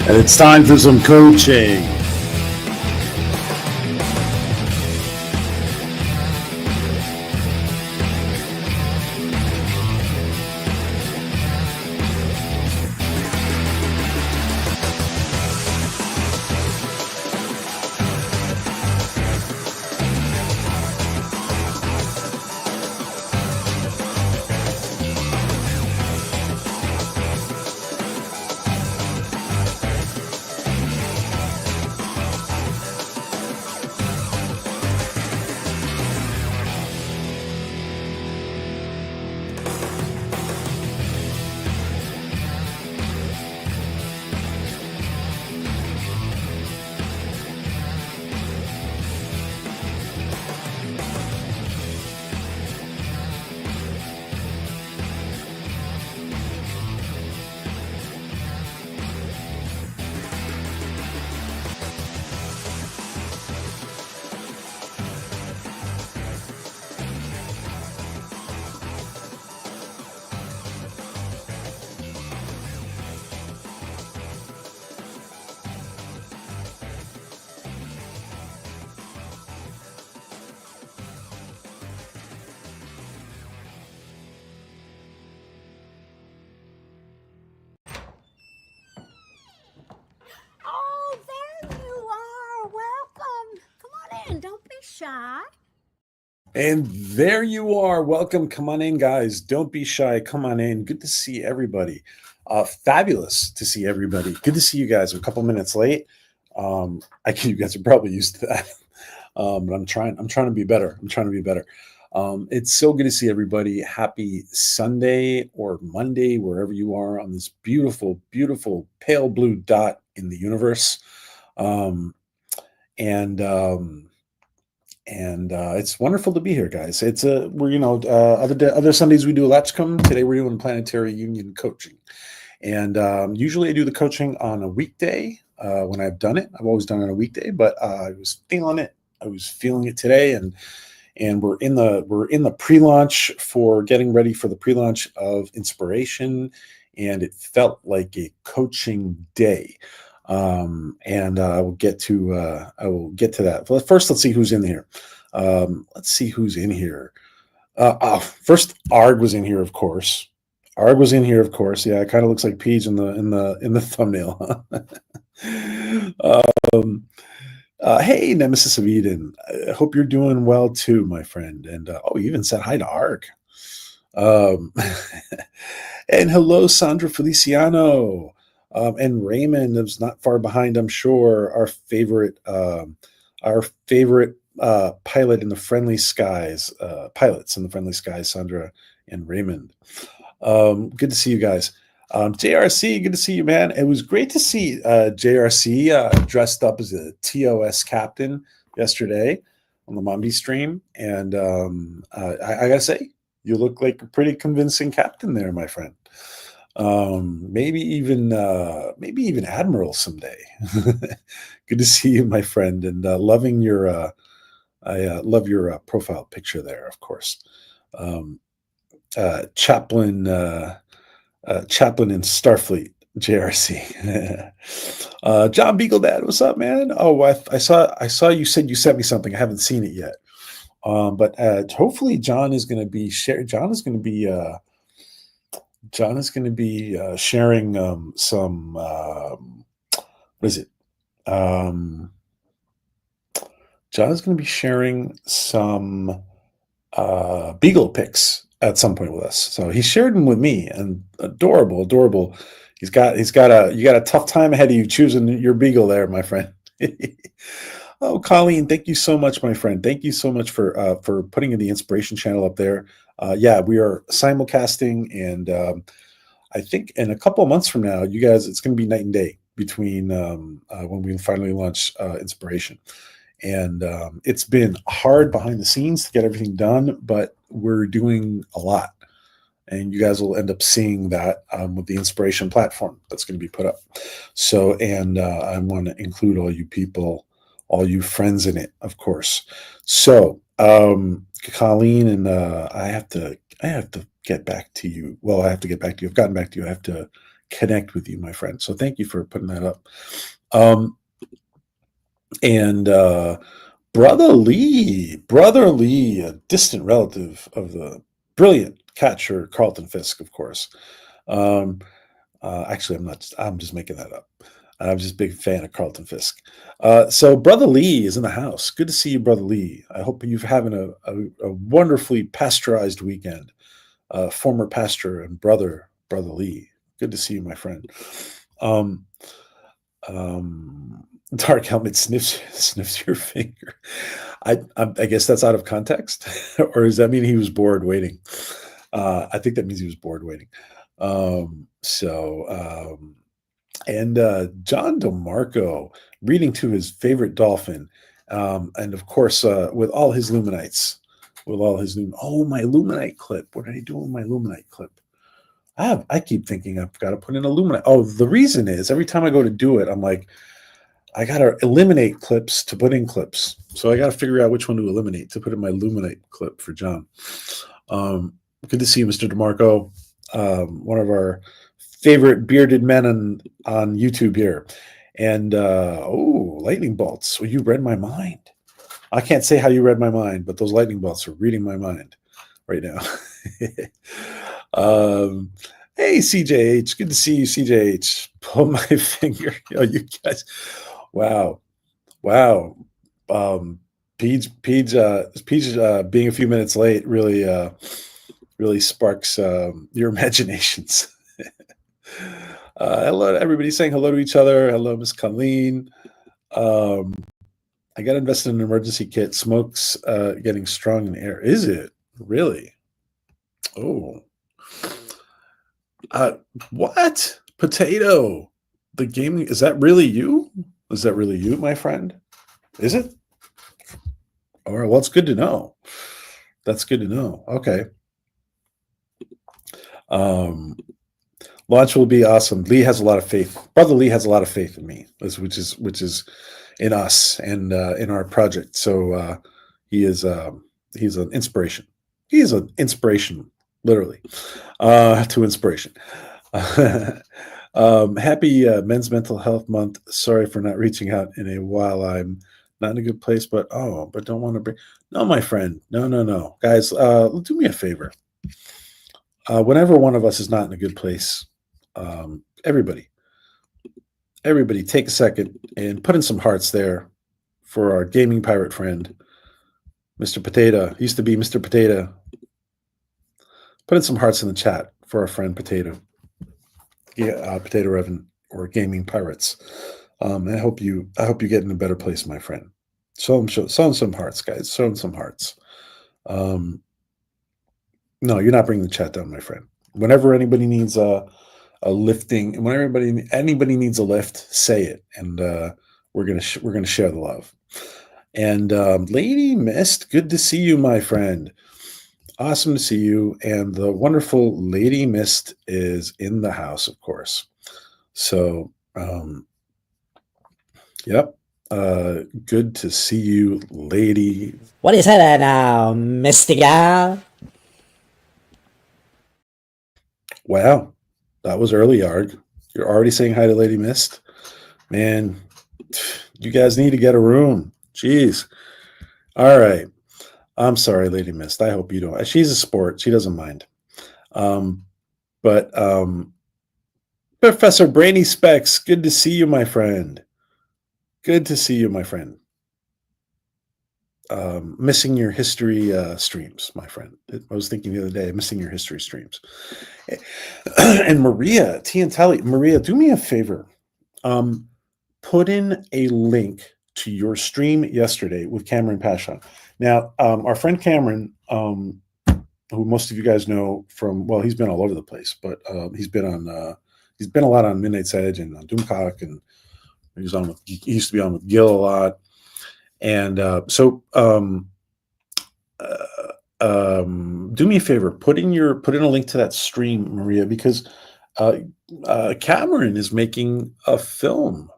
And it's time for some coaching. Oh, there you are. Welcome. Come on in. Don't be shy. And there you are. Welcome. Come on in, guys. Don't be shy. Come on in. Good to see everybody. Fabulous to see everybody. Good to see you guys. I'm a couple minutes late. You guys are probably used to that. But I'm trying to be better. It's so good to see everybody. Happy Sunday or Monday, wherever you are on this beautiful, beautiful pale blue dot in the universe. And it's wonderful to be here, guys. It's other Sundays we do a Latchcom. Today we're doing Planetary Union coaching, and usually I do the coaching on a weekday. When I've done it, I've always done it on a weekday, but I was feeling it. I was feeling it today, and we're in the pre-launch for getting ready for the pre-launch of Inspiration, and it felt like a coaching day. And I will get to that. But first, let's see who's in here. First, Arg was in here, of course. Yeah, it kind of looks like Peach in the thumbnail. Hey, Nemesis of Eden. I hope you're doing well too, my friend. And you even said hi to Arg. And hello, Sandra Feliciano. And Raymond is not far behind, I'm sure. Our favorite pilot in the friendly skies, pilots in the friendly skies, Sandra and Raymond. Good to see you guys. JRC, good to see you, man. It was great to see JRC dressed up as a TOS captain yesterday on the Mombi stream. And I gotta say, you look like a pretty convincing captain there, my friend. Maybe even admiral someday. Good to see you, my friend, and loving your I love your profile picture there, of course. Chaplain in Starfleet, JRC. John Beagle Dad, what's up, man? Oh, I saw you said you sent me something. I haven't seen it yet. But hopefully John is going to be sharing some what is it? John is going to be sharing some Beagle pics at some point with us. So he shared them with me, and adorable. You got a tough time ahead of you choosing your Beagle there, my friend. Oh, Colleen, thank you so much, my friend. Thank you so much for putting in the Inspiration channel up there. Yeah, we are simulcasting, and I think in a couple of months from now, you guys, it's going to be night and day between when we finally launch Inspiration. And it's been hard behind the scenes to get everything done, but we're doing a lot. And you guys will end up seeing that with the Inspiration platform that's going to be put up. So, and I want to include all you people, all you friends in it, of course. So, Colleen, and I have to get back to you. Well, I have to get back to you. I've gotten back to you. I have to connect with you, my friend. So thank you for putting that up. And Brother Lee, a distant relative of the brilliant catcher Carlton Fisk, of course. Actually, I'm not. I'm just making that up. I'm just a big fan of Carlton Fisk. So Brother Lee is in the house. Good to see you, Brother Lee. I hope you're having a wonderfully pasteurized weekend. Former pastor and Brother Lee. Good to see you, my friend. Um, Dark Helmet sniffs your finger. I guess that's out of context, or does that mean he was bored waiting? I think that means he was bored waiting. And John DeMarco reading to his favorite dolphin, and of course with all his Luminites, my Luminite clip. What did I do with my Luminite clip? I keep thinking I've got to put in a Luminite. Oh, the reason is every time I go to do it, I'm like, I got to eliminate clips to put in clips. So I got to figure out which one to eliminate to put in my Luminite clip for John. Good to see you, Mr. DeMarco. One of our favorite bearded men on YouTube here. And lightning bolts. Well, you read my mind. I can't say how you read my mind, but those lightning bolts are reading my mind right now. Hey, CJH. Good to see you, CJH. Pull my finger. Oh, you guys. Wow. Peach being a few minutes late really sparks your imaginations. Hello to everybody saying hello to each other. Hello, Miss Colleen. I got invested in an emergency kit. Smoke's getting strong in the air. Is it? Really? Oh. What? Potato. The gaming, is that really you? Is that really you, my friend? Is it? All right, well, it's good to know. That's good to know. Okay. Launch will be awesome. Lee has a lot of faith. Brother Lee has a lot of faith in me, which is in us and in our project. So he's an inspiration. He is an inspiration, literally, to inspiration. Happy Men's Mental Health Month. Sorry for not reaching out in a while. I'm not in a good place, but don't want to bring. No, my friend. No. Guys, do me a favor. Whenever one of us is not in a good place, everybody take a second and put in some hearts there for our gaming pirate friend, Mr. Potato. He used to be Mr. Potato. Put in some hearts in the chat for our friend Potato. Yeah, Potato Revan or Gaming Pirates. I hope you get in a better place, my friend. Show him some hearts, guys. Show him some hearts. No, you're not bringing the chat down, my friend. Whenever anybody needs a lifting, when anybody needs a lift, say it, and we're gonna share the love. And Lady Mist, good to see you, my friend. Awesome to see you. And the wonderful Lady Mist is in the house, of course. So, yep. Good to see you, Lady. What is that now, Misty Gal? Wow, that was early, Yarg. You're already saying hi to Lady Mist? Man, you guys need to get a room. Jeez. All right. I'm sorry, Lady Mist. I hope you don't. She's a sport. She doesn't mind. But Professor Brainy Specs, good to see you, my friend. Good to see you, my friend. Missing your history streams, my friend. I was thinking the other day, missing your history streams. And Maria, Maria, do me a favor. Put in a link to your stream yesterday with Cameron Pasha. Now, our friend Cameron, who most of you guys know from, well, he's been all over the place, but he's been a lot on Midnight's Edge and on Doomcock, and he used to be on with Gil a lot. And do me a favor, put in a link to that stream, Maria, because Cameron is making a film.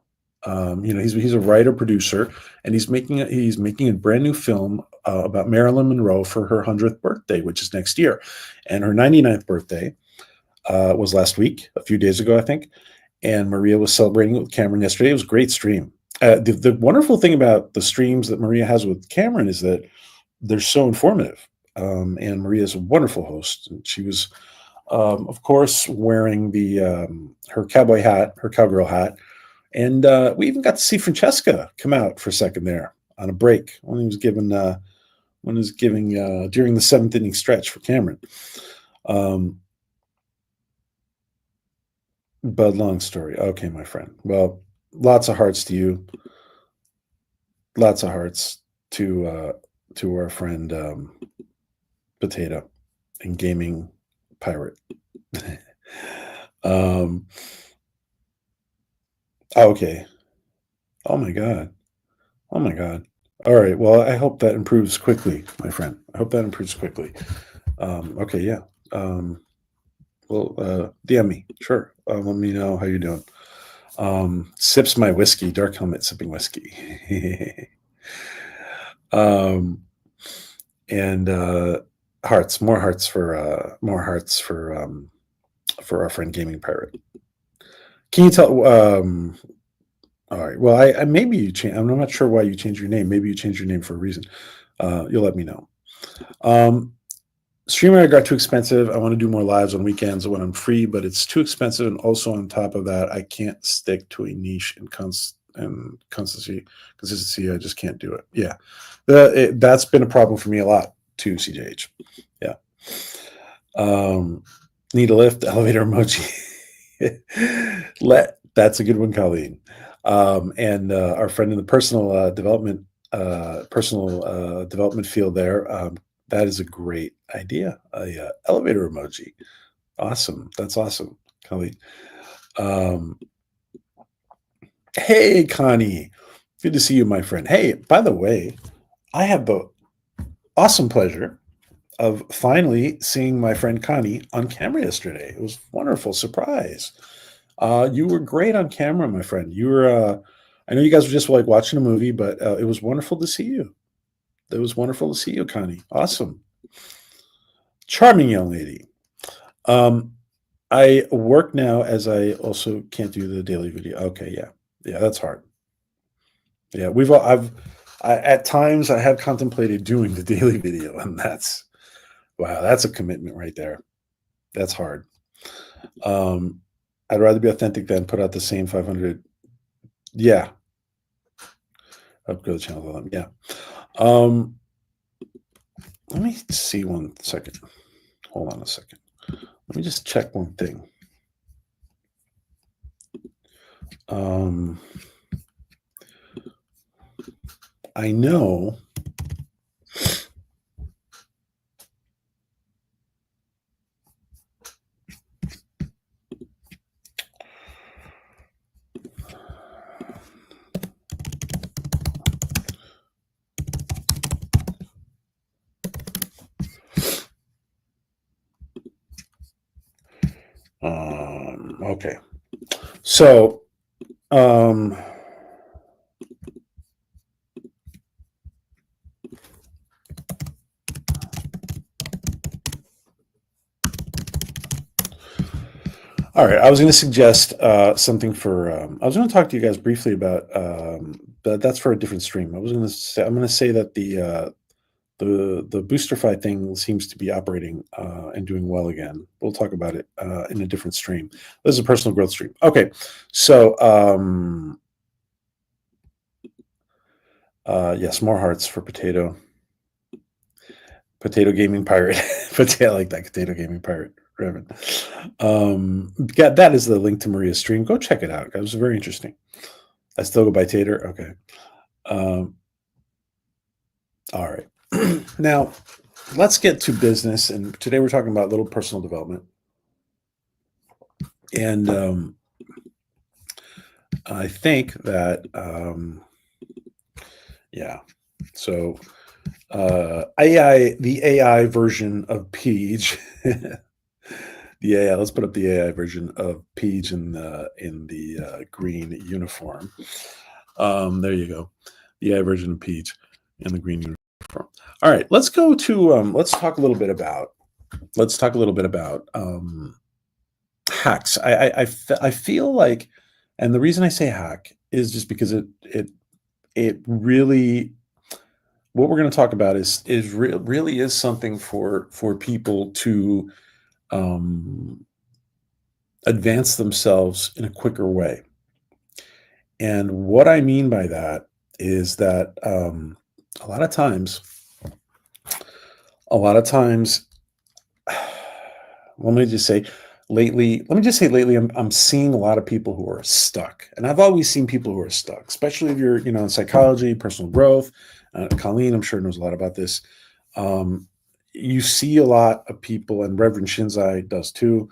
He's a writer producer, and he's making a brand new film about Marilyn Monroe for her 100th birthday, which is next year, and her 99th birthday. was last week, a few days ago, I think, and Maria was celebrating it with Cameron yesterday. It was a great stream. The wonderful thing about the streams that Maria has with Cameron is that they're so informative. And Maria is a wonderful host. And she was, of course, wearing her cowboy hat, her cowgirl hat, and we even got to see Francesca come out for a second there on a break when he was giving during the seventh inning stretch for Cameron. But long story. Okay, my friend. Well, lots of hearts to you. Lots of hearts to our friend Potato and Gaming Pirate. Okay. Oh my god. Oh my god. All right. Well, I hope that improves quickly, my friend. I hope that improves quickly. Okay. Yeah. Well, DM me. Sure. Let me know how you're doing. Sips my whiskey. Dark Helmet sipping whiskey. And hearts. More hearts for our friend Gaming Pirate. Can you tell? All right. Well, I maybe you change. I'm not sure why you changed your name. Maybe you changed your name for a reason. You'll let me know. Streamer got too expensive. I want to do more lives on weekends when I'm free, but it's too expensive. And also on top of that, I can't stick to a niche and consistency. I just can't do it. Yeah, that's been a problem for me a lot too. CJH. Yeah. Need a lift, elevator emoji. That's a good one, Colleen. And our friend in the personal development field there. That is a great idea. Elevator emoji. Awesome. That's awesome, Colleen. Hey, Connie. Good to see you, my friend. Hey, by the way, I have the awesome pleasure of finally seeing my friend Connie on camera yesterday. It was a wonderful surprise. You were great on camera, my friend. You were. I know you guys were just like watching a movie, but it was wonderful to see you. It was wonderful to see you, Connie. Awesome, charming young lady. I work now as I also can't do the daily video. Okay, yeah, that's hard. Yeah, at times I have contemplated doing the daily video, and that's a commitment right there. That's hard. I'd rather be authentic than put out the same 500. Yeah. Upgrade the channel. Yeah. Let me see 1 second. Hold on a second. Let me just check one thing. I know. Okay. So, all right. I was going to suggest something for. I was going to talk to you guys briefly about, but that's for a different stream. I'm going to say that the Boosterfi thing seems to be operating and doing well again. We'll talk about it in a different stream. This is a personal growth stream. Okay, so yes, more hearts for Potato Gaming Pirate. Potato, I like that, Potato Gaming Pirate. Yeah, that is the link to Maria's stream. Go check it out. It was very interesting. I still go by Tater. Okay. All right. Now, let's get to business. And today we're talking about little personal development. And I think that, yeah. So the AI version of Peach. Let's put up the AI version of Peach in the green uniform. There you go. The AI version of Peach in the green uniform. All right, let's go to let's talk a little bit about hacks. I feel like, and the reason I say hack is just because it really, what we're going to talk about really is something for people to um, advance themselves in a quicker way. And what I mean by that is that a lot of times, a lot of times, let me just say lately, I'm seeing a lot of people who are stuck. And I've always seen people who are stuck, especially if you're, in psychology, personal growth. Colleen, I'm sure knows a lot about this. Um, you see a lot of people, and Reverend Shinzai does too.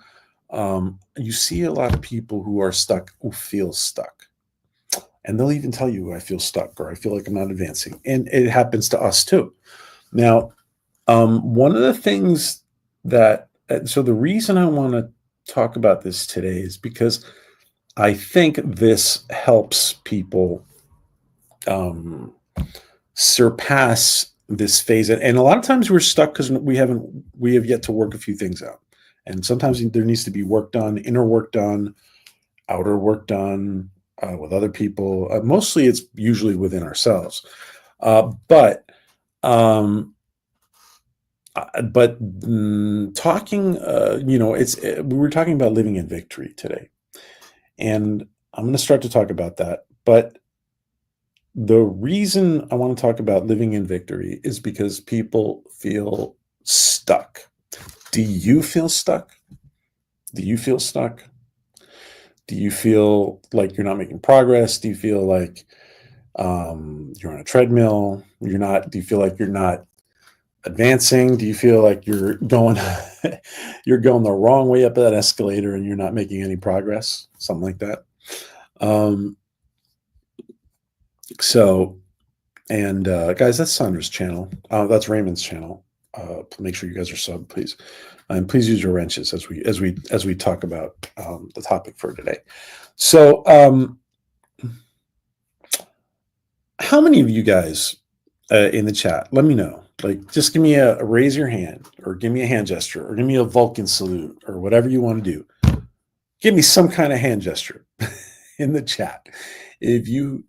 You see a lot of people who are stuck, who feel stuck. And they'll even tell you, I feel stuck, or I feel like I'm not advancing. And it happens to us too. Now, one of the things so the reason I want to talk about this today is because I think this helps people um, surpass this phase. And a lot of times we're stuck because we have yet to work a few things out. And sometimes there needs to be work done, inner work done, outer work done with other people. Mostly it's usually within ourselves. But talking, we were talking about living in victory today, and I'm going to start to talk about that. But the reason I want to talk about living in victory is because people feel stuck. Do you feel stuck? Do you feel stuck? Do you feel like you're not making progress? Do you feel like you're on a treadmill? You're not. Do you feel like you're not advancing? Do you feel like you're going you're going the wrong way up that escalator and you're not making any progress? Something like that. Um, so, and guys, that's Sandra's channel. That's Raymond's channel. Make sure you guys are subbed, please, and please use your wrenches as we talk about the topic for today. So, how many of you guys in the chat, let me know. Like, just give me a raise your hand, or give me a hand gesture, or give me a Vulcan salute, or whatever you want to do. Give me some kind of hand gesture in the chat if you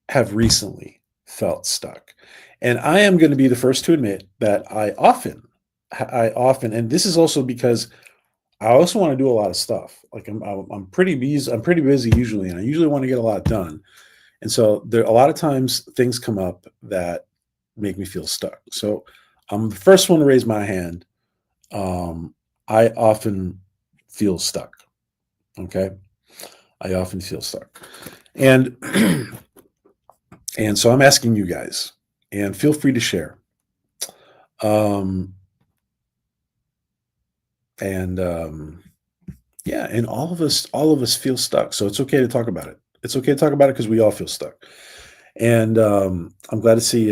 have recently felt stuck. And I am going to be the first to admit that I often, and this is also because I also want to do a lot of stuff. Like I'm pretty busy usually, and I usually want to get a lot done. And so there a lot of times things come up that make me feel stuck. So I'm the first one to raise my hand. I often feel stuck. Okay. I often feel stuck. And and so I'm asking you guys, and feel free to share. Um and yeah, and all of us feel stuck. So it's okay to talk about it. It's okay to talk about it because we all feel stuck. And I'm glad to see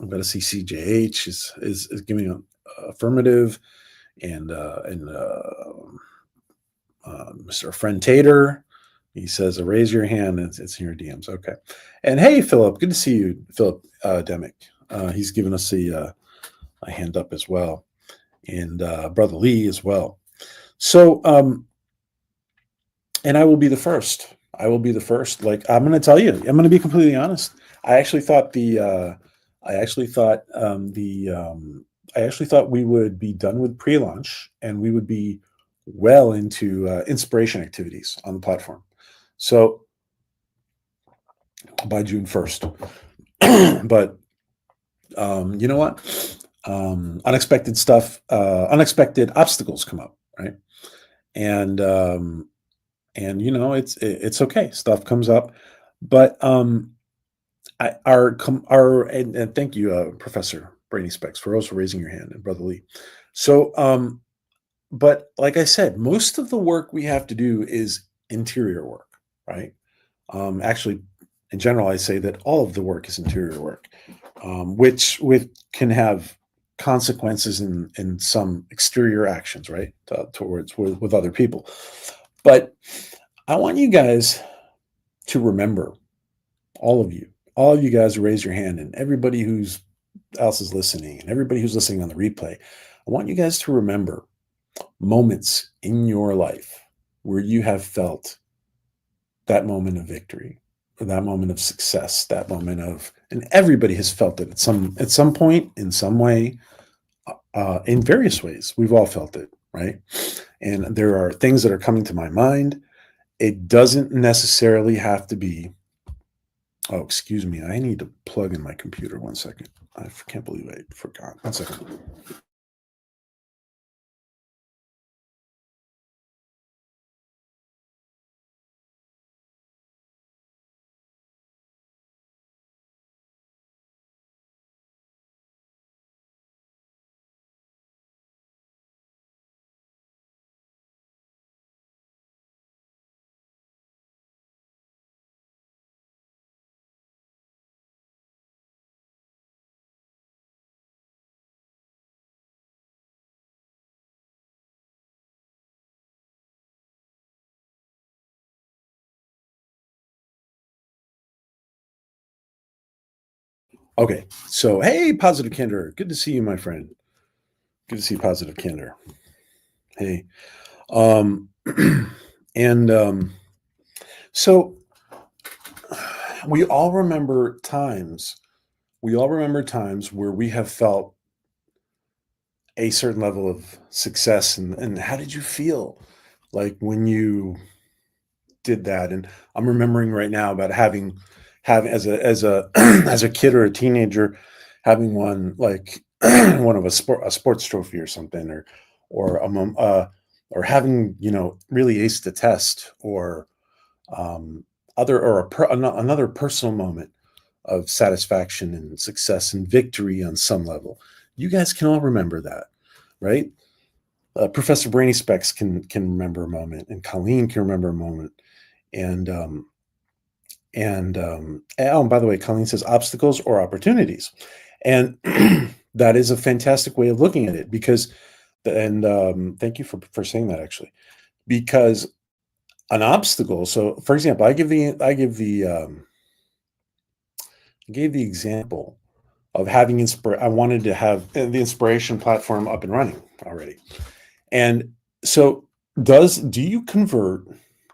CJH is giving an affirmative, and Mr. Friend Tater, he says, raise your hand. It's in your DMs. Okay. And hey, Philip, good to see you, Philip Demick. He's given us a hand up as well, and Brother Lee as well. So, and I will be the first. I will be the first. Like, I'm going to tell you, I'm going to be completely honest. I actually thought I actually thought I actually thought we would be done with pre-launch and we would be well into inspiration activities on the platform. So by June 1st, but you know what? Unexpected stuff, unexpected obstacles come up, right? And it's okay. Stuff comes up, but and thank you, Professor Brainy Specs, for also raising your hand, and Brother Lee. So, but like I said, most of the work we have to do is interior work, right? Actually, in general, I say that all of the work is interior work, which can have consequences in some exterior actions, right, towards with other people. But I want you guys to remember, all of you guys raise your hand, and everybody else is listening, and everybody who's listening on the replay, I want you guys to remember moments in your life where you have felt that moment of victory or that moment of success, that moment of, and everybody has felt it at some point, in some way, in various ways. We've all felt it, right? And there are things that are coming to my mind. It doesn't necessarily have to be. Oh, excuse me. I need to plug in my computer. One second. I can't believe I forgot. One second. Okay. So, hey, Positive Candor. Good to see you, my friend. Good to see Positive Candor. Hey. Um, and so we all remember times. We all remember times where we have felt a certain level of success, and how did you feel like when you did that? And I'm remembering right now about having as a as a kid or a teenager having won like one of a sports trophy or something, or or having, really aced a test, or um other, or another personal moment of satisfaction and success and victory on some level. You guys can all remember that, right? Professor Brainy Specs can remember a moment, and Colleen can remember a moment, and oh, and by the way, Colleen says obstacles or opportunities, and that is a fantastic way of looking at it, because, and thank you for saying that, actually, because an obstacle. So, for example, I gave the example of having I wanted to have the inspiration platform up and running already. And so, do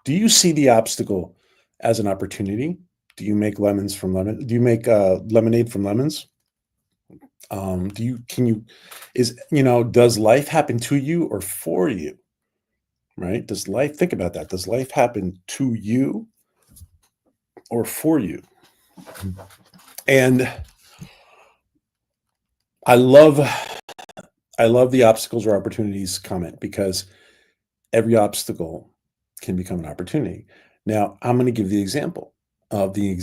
you see the obstacle as an opportunity? Do you make do you make lemonade from lemons? Do you, can you, does life happen to you or for you? Right? Think about that. Does life happen to you or for you? And I love, I love the obstacles or opportunities comment, because every obstacle can become an opportunity. Now, I'm going to give the example of the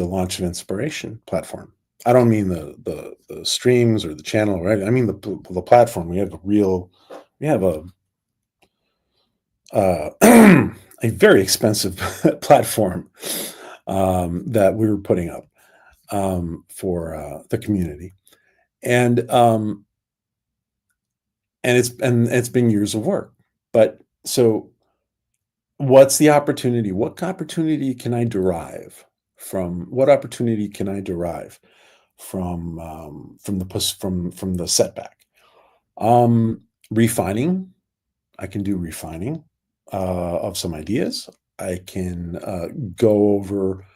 launch of Inspiration platform. I don't mean the streams or the channel, right? I mean the platform. We have a very expensive platform that we were putting up for the community, and it's been years of work. But so, what's the opportunity? What opportunity can I derive from the setback? Um, Refining. I can do refining of some ideas. I can go over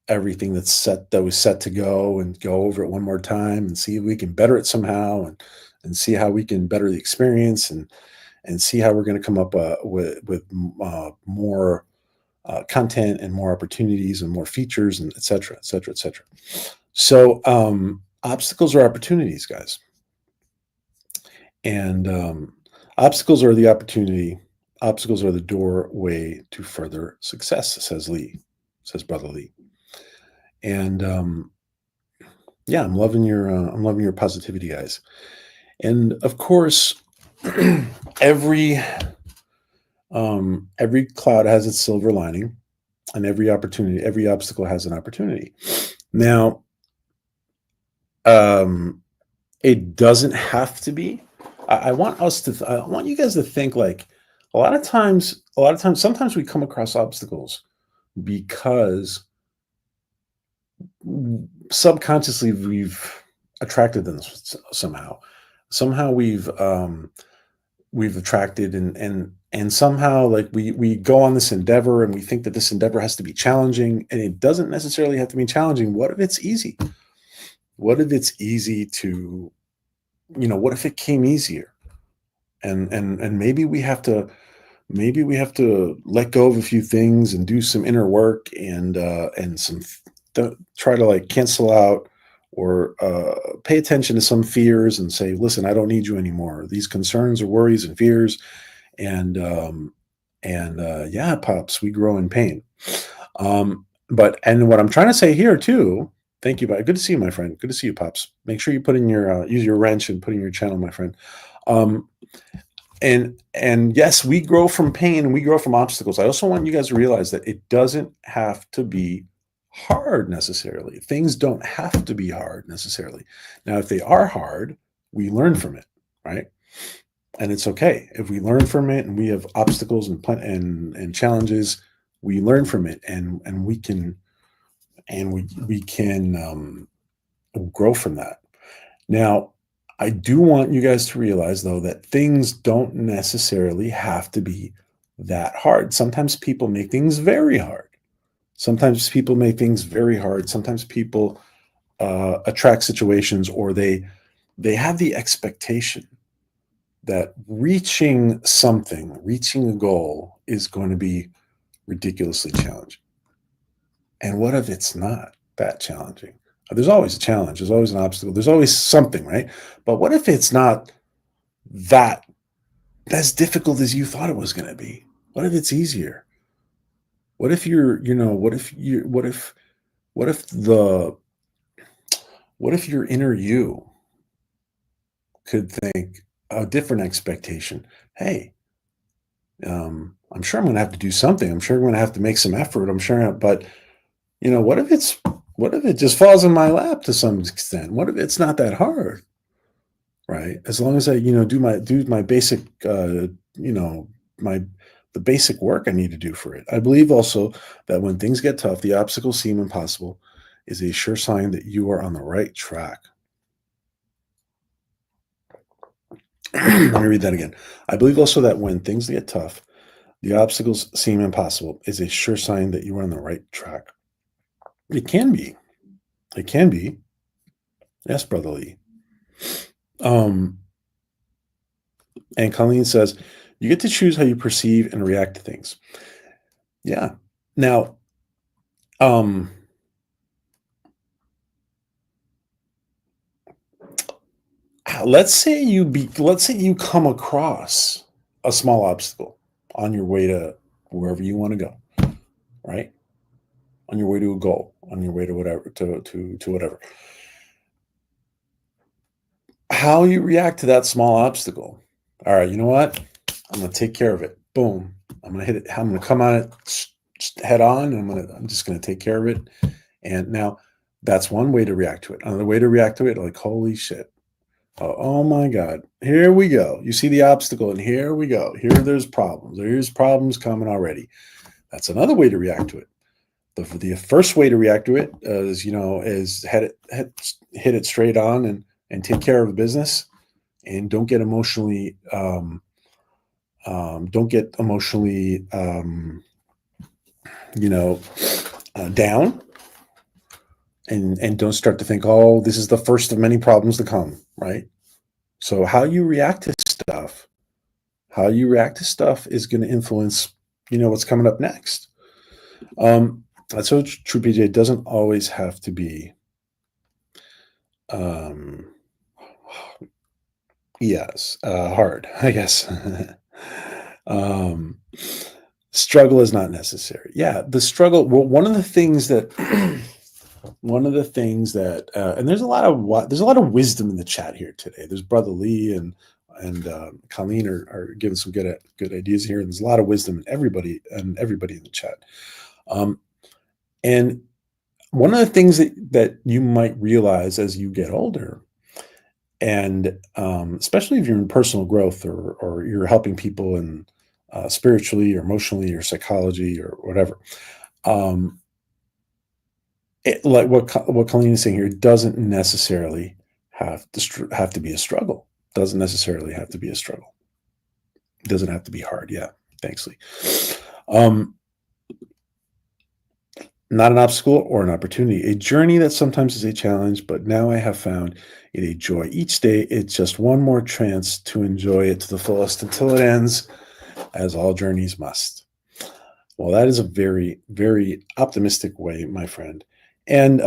everything that was set to go, and go over it one more time and see if we can better it somehow, and see how we can better the experience, and see how we're going to come up with more content and more opportunities and more features, and et cetera, et cetera, et cetera. So, obstacles are opportunities, guys. And obstacles are the opportunity. Obstacles are the doorway to further success, says Brother Lee. And yeah, I'm loving your positivity, guys. And of course, every every cloud has its silver lining, and every obstacle has an opportunity. Now, it doesn't have to be. I want I want you guys to think, like, sometimes we come across obstacles because subconsciously we've attracted them somehow. Somehow we've we've attracted, and somehow, like, we go on this endeavor and we think that this endeavor has to be challenging, and it doesn't necessarily have to be challenging. What if it's easy? What if it's easy to, what if it came easier? And maybe we have to let go of a few things and do some inner work, and try to, like, cancel out or pay attention to some fears and say, listen, I don't need you anymore. These concerns or worries and fears, and yeah, pops, we grow in pain. And what I'm trying to say here too. Thank you, good to see you, my friend. Good to see you, pops. Make sure you put in your use your wrench and put in your channel, my friend. Um, and yes, we grow from pain and we grow from obstacles. I also want you guys to realize that it doesn't have to be hard necessarily. Things don't have to be hard necessarily. Now, if they are hard, we learn from it, right? And it's okay if we learn from it, and we have obstacles and challenges. We learn from it, and we can grow from that. Now, I do want you guys to realize, though, that things don't necessarily have to be that hard. Sometimes people make things very hard. Sometimes people make things very hard. Sometimes people attract situations, or they have the expectation that reaching a goal is going to be ridiculously challenging. And what if it's not that challenging? There's always a challenge. There's always an obstacle. There's always something, right? But what if it's not that as difficult as you thought it was going to be? What if it's easier? What if what if the, what if your inner you could think a different expectation? Hey, I'm sure I'm going to have to do something. I'm sure I'm going to have to make some effort. I'm sure, but what if it just falls in my lap to some extent? What if it's not that hard? Right? As long as I, do my basic, you know, my the basic work I need to do for it. I believe also that when things get tough, the obstacles seem impossible is a sure sign that you are on the right track. Let me read that again. I believe also that when things get tough, the obstacles seem impossible is a sure sign that you are on the right track. It can be. It can be. Yes, Brother Lee. Um, and Colleen says, you get to choose how you perceive and react to things. Yeah. Now, um, let's say you come across a small obstacle on your way to wherever you want to go, right? On your way to a goal, on your way to whatever, to whatever. How you react to that small obstacle. All right, you know what? I'm going to take care of it. Boom. I'm going to hit it. I'm going to come on it head on. And I'm just going to take care of it. And now that's one way to react to it. Another way to react to it, like, holy shit. Oh my God. Here we go. You see the obstacle, and here we go. There's problems. There's problems coming already. That's another way to react to it. The first way to react to it is hit it straight on, and take care of the business, and don't get emotionally down, and don't start to think, oh, this is the first of many problems to come, right? So how you react to stuff is going to influence, what's coming up next. That's so true, PJ. It doesn't always have to be, hard, I guess. um, Struggle is not necessary. Yeah, the struggle. Well, one of the things that, and there's a lot of wisdom in the chat here today. There's Brother Lee and Colleen are giving some good ideas here, and there's a lot of wisdom in everybody in the chat. And one of the things that you might realize as you get older, and especially if you're in personal growth, or you're helping people in spiritually or emotionally or psychology or whatever, like what Colleen is saying here, doesn't necessarily have to be a struggle. Doesn't necessarily have to be a struggle. It doesn't have to be hard. Yeah. Thanks, Lee. Um, Not an obstacle or an opportunity, a journey that sometimes is a challenge, but now I have found it a joy. Each day, it's just one more chance to enjoy it to the fullest until it ends, as all journeys must. Well, that is a very, very optimistic way, my friend. And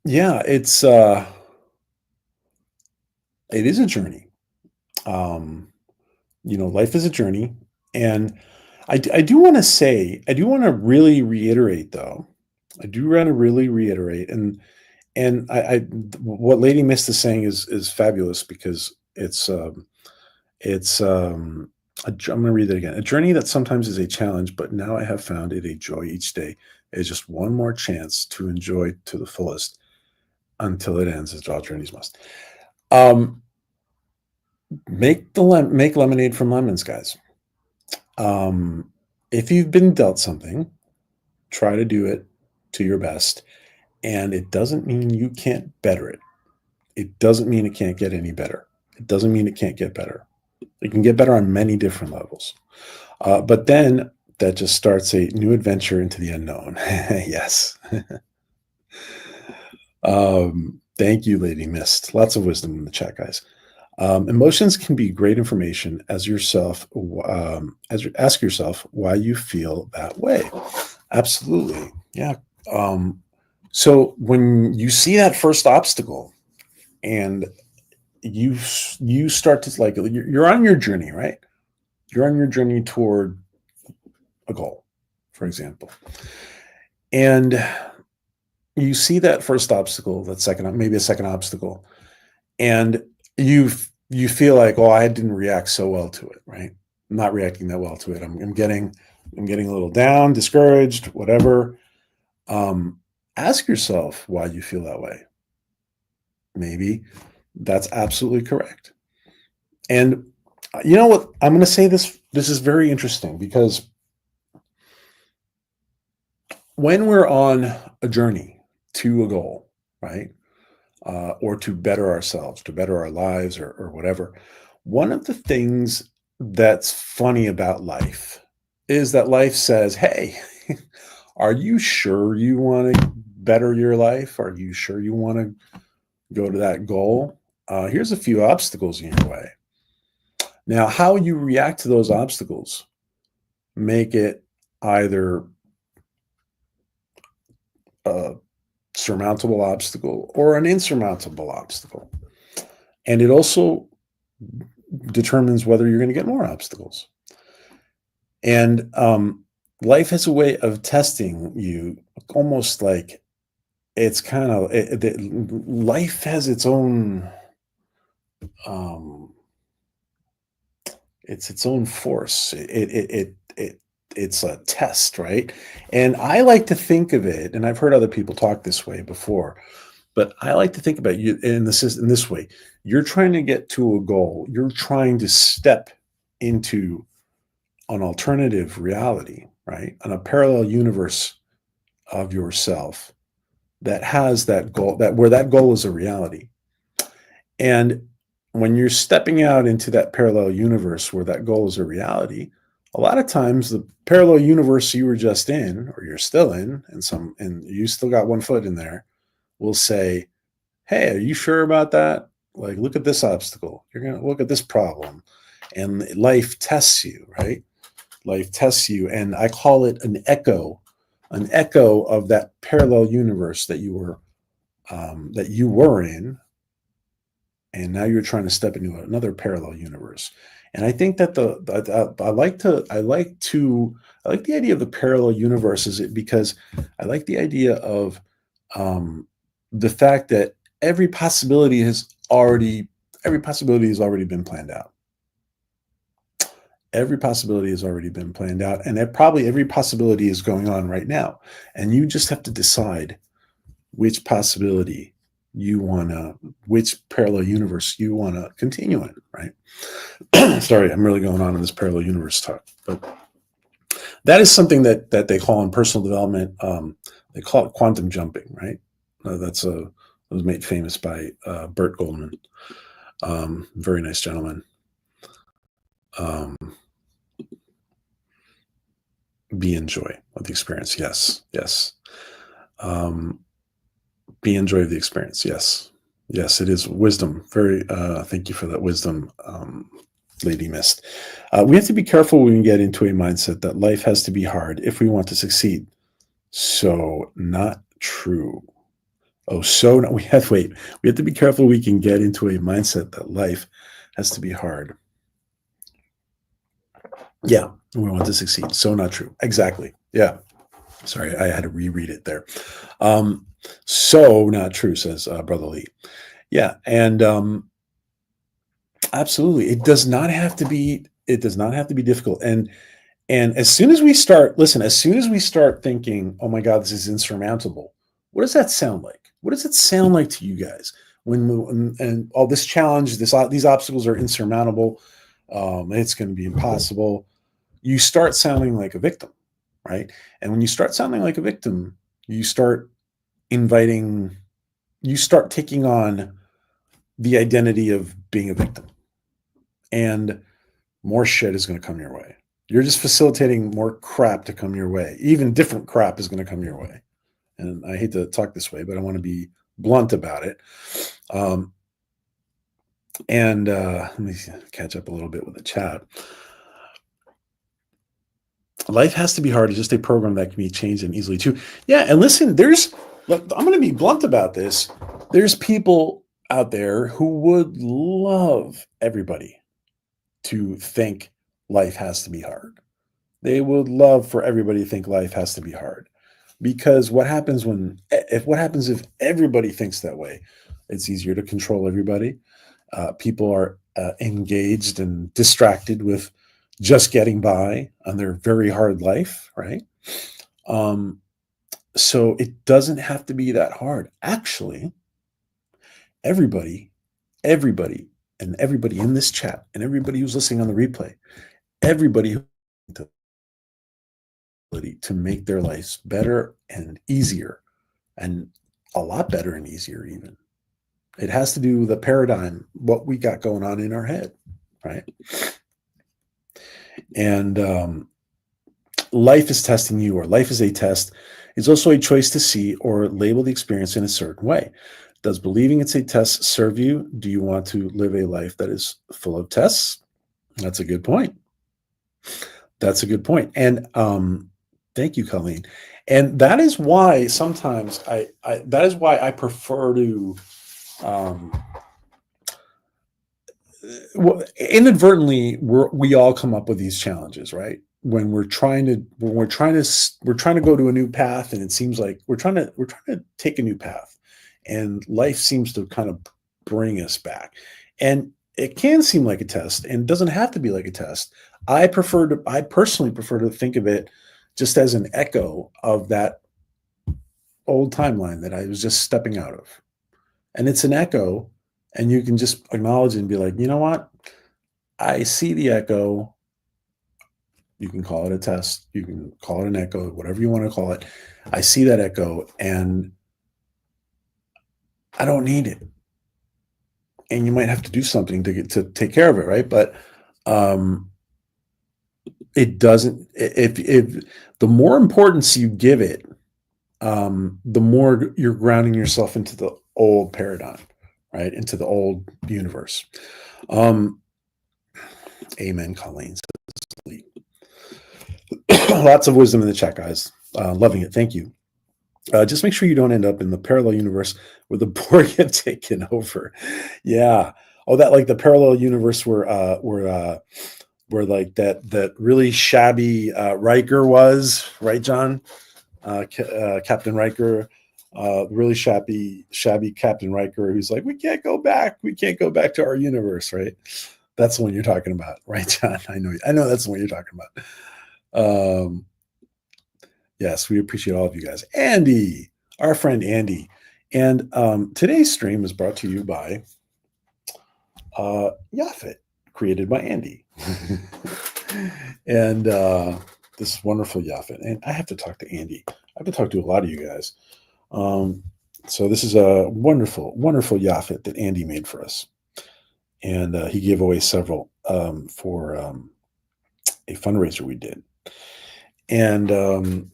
yeah, it is a journey. Um, Life is a journey, and I do want to say, I do want to really reiterate, though. I do want to really reiterate, and what Lady Mist is saying is fabulous because I'm going to read it again. A journey that sometimes is a challenge, but now I have found it a joy each day. Is just one more chance to enjoy to the fullest until it ends, as all journeys must. Um, make lemonade from lemons, guys. If you've been dealt something, try to do it to your best, and it doesn't mean you can't better it. It doesn't mean it can't get any better. It doesn't mean it can't get better. It can get better on many different levels. But then that just starts a new adventure into the unknown. Yes. Thank you, Lady Mist. Lots of wisdom in the chat, guys. Emotions can be great information as you ask yourself why you feel that way. Absolutely. Yeah. So when you see that first obstacle and you start to like you're on your journey, right? You're on your journey toward a goal, for example. And you see that first obstacle, that second, maybe a second obstacle, and you feel like, oh, I didn't react so well to it, right? I'm not reacting that well to it. I'm getting a little down, discouraged, whatever. Ask yourself why you feel that way. Maybe that's absolutely correct. And you know what? I'm going to say this. This is very interesting because when we're on a journey to a goal, right? Or to better ourselves, to better our lives, or whatever. One of the things that's funny about life is that life says, hey, are you sure you want to better your life? Are you sure you want to go to that goal? Here's a few obstacles in your way. Now, how you react to those obstacles make it either a surmountable obstacle or an insurmountable obstacle. And it also determines whether you're going to get more obstacles. And life has a way of testing you, almost like it's kind of life has its own it's its own force. It's a test, right? And I like to think of it, and I've heard other people talk this way before, but I like to think about you in this way. You're trying to get to a goal. You're trying to step into an alternative reality, right? On a parallel universe of yourself that has that goal, that where that goal is a reality. And when you're stepping out into that parallel universe where that goal is a reality, a lot of times the parallel universe you were just in, or you're still in, and you still got one foot in there, will say, hey, are you sure about that? Like, look at this obstacle. You're going to look at this problem. And life tests you, right? Life tests you. And I call it an echo of that parallel universe that you were in. And now you're trying to step into another parallel universe. And I think that I like the idea of the parallel universes because I like the idea of the fact that every possibility has already been planned out. Every possibility has already been planned out, and that probably every possibility is going on right now. And you just have to decide which possibility which parallel universe you want to continue in, right? Sorry, I'm really going on in this parallel universe talk, but that is something that they call in personal development. They call it quantum jumping, right? That was made famous by Bert Goldman. Very nice gentleman. Um, be in joy of the experience. Yes, yes. Um, be in joy of the experience. Yes, yes. It is wisdom. Very. Thank you for that wisdom, Lady Mist. We have to be careful when we get into a mindset that life has to be hard if we want to succeed. So not true. Oh, so no, we have wait. We have to be careful. We can get into a mindset that life has to be hard. Yeah, we want to succeed. So not true. Exactly. Yeah. Sorry, I had to reread it there. Um, so not true, says Brother Lee. Yeah, and absolutely, it does not have to be. It does not have to be difficult. And as soon as we start, listen, as soon as we start thinking, "Oh my God, this is insurmountable," what does that sound like? What does it sound like to you guys and all this challenge, these obstacles are insurmountable? It's going to be impossible. You start sounding like a victim, right? And when you start sounding like a victim, you start inviting, you start taking on the identity of being a victim, and more shit is going to come your way. You're just facilitating more crap to come your way. Even different crap is going to come your way. And I hate to talk this way, but I want to be blunt about it. Um, and let me catch up a little bit with the chat. Life has to be hard. It's just a program that can be changed and easily too. Yeah, and listen, I'm going to be blunt about this. There's people out there who would love everybody to think life has to be hard. They would love for everybody to think life has to be hard. Because what happens if everybody thinks that way? It's easier to control everybody. People are engaged and distracted with just getting by on their very hard life, right? Um, so it doesn't have to be that hard. Actually, everybody, everybody, and everybody in this chat, and everybody who's listening on the replay, everybody who to make their lives better and easier, and a lot better and easier even. It has to do with the paradigm, what we got going on in our head, right? And life is testing you, or life is a test. It's also a choice to see or label the experience in a certain way. Does believing it's a test serve you? Do you want to live a life that is full of tests? That's a good point. That's a good point. And thank you, Colleen. And that is why sometimes that is why I prefer to um, well, inadvertently we all come up with these challenges, right? When we're trying to go to a new path, and it seems like we're trying to take a new path, and life seems to kind of bring us back, and it can seem like a test, and it doesn't have to be like a test. I personally prefer to think of it just as an echo of that old timeline that I was just stepping out of, and it's an echo, and you can just acknowledge it and be like, you know what, I see the echo. You can call it a test. You can call it an echo, whatever you want to call it. I see that echo and I don't need it. And you might have to do something to take care of it, right? But it doesn't. If the more importance you give it, the more you're grounding yourself into the old paradigm, right? Into the old universe. Amen, Colleen. Lots of wisdom in the chat, guys. Loving it. Thank you. Just make sure you don't end up in the parallel universe where the Borg have taken over. Yeah. Oh, that like the parallel universe where like that really shabby Riker was, right, John? Captain Riker, really shabby Captain Riker, who's like, we can't go back. We can't go back to our universe, right? That's the one you're talking about, right, John? I know that's the one you're talking about. Yes, we appreciate all of you guys. Andy, our friend Andy. And today's stream is brought to you by Yafit, created by Andy. And this wonderful Yafit. And I have to talk to Andy. I have to talk to a lot of you guys. So this is a wonderful, wonderful Yafit that Andy made for us. And he gave away several. for a fundraiser we did, and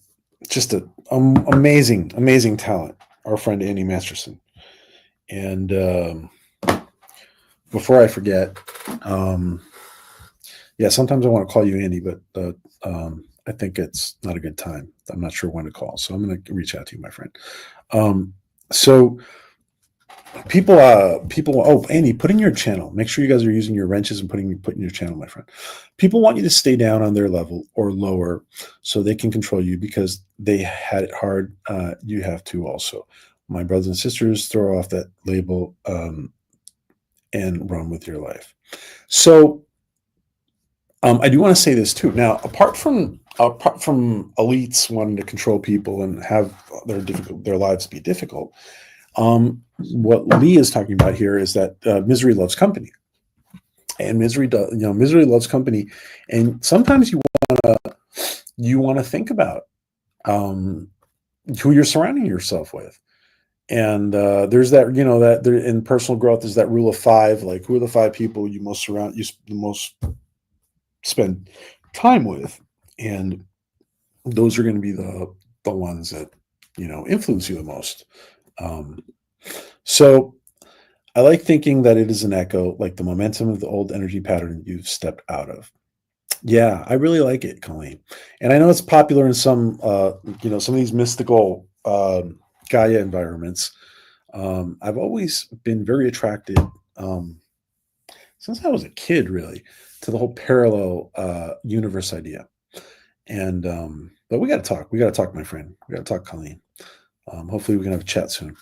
just a amazing talent. Our friend Andy Masterson, and before I forget, yeah, sometimes I want to call you Andy, but I think it's not a good time. I'm not sure when to call, so I'm going to reach out to you, my friend. So people. Oh, Andy, put in your channel. Make sure you guys are using your wrenches and putting in your channel, my friend. People want you to stay down on their level or lower, so they can control you because they had it hard. You have to also. My brothers and sisters, throw off that label and run with your life. So I do want to say this too. Now, apart from elites wanting to control people and have their lives be difficult, what Lee is talking about here is that misery loves company, and misery loves company, and sometimes you want to think about who you're surrounding yourself with. And there's that, that there in personal growth, there's that rule of five. Like, who are the five people you the most spend time with, and those are going to be the ones that influence you the most. So I like thinking that it is an echo, like the momentum of the old energy pattern you've stepped out of. Yeah, I really like it, Colleen, and I know it's popular in some some of these mystical Gaia environments. I've always been very attracted, since I was a kid, really, to the whole parallel universe idea. And but we got to talk. We got to talk, my friend. We got to talk, Colleen. Hopefully, we can have a chat soon.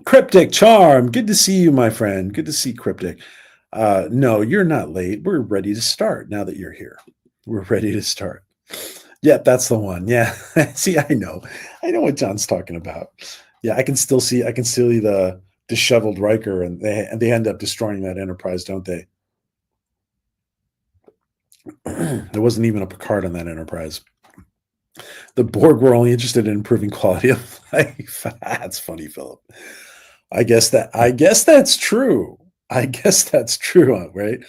Cryptic Charm, good to see you, my friend. Good to see Cryptic. No, you're not late. We're ready to start now that you're here. We're ready to start. Yeah, that's the one. Yeah. See, I know what John's talking about. Yeah, I can still see the disheveled Riker, and they end up destroying that Enterprise, don't they? There wasn't even a Picard on that Enterprise. The Borg were only interested in improving quality of life. That's funny, Philip. I guess that's true. I guess that's true, right?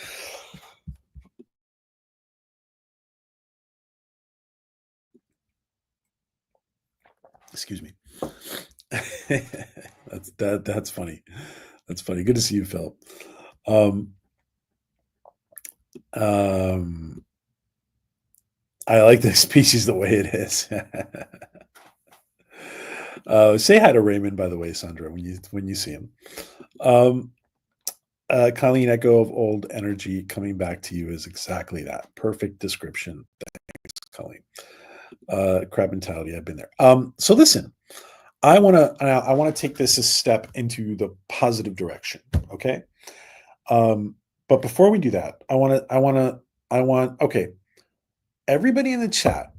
Excuse me. That's funny. That's funny. Good to see you, Philip. Um, I like the species the way it is. Say hi to Raymond, by the way, Sandra, when you see him. Colleen, echo of old energy coming back to you is exactly that. Perfect description. Thanks, Colleen. Crab mentality. I've been there. So listen, I want to take this a step into the positive direction. Okay. But before we do that, okay. Everybody in the chat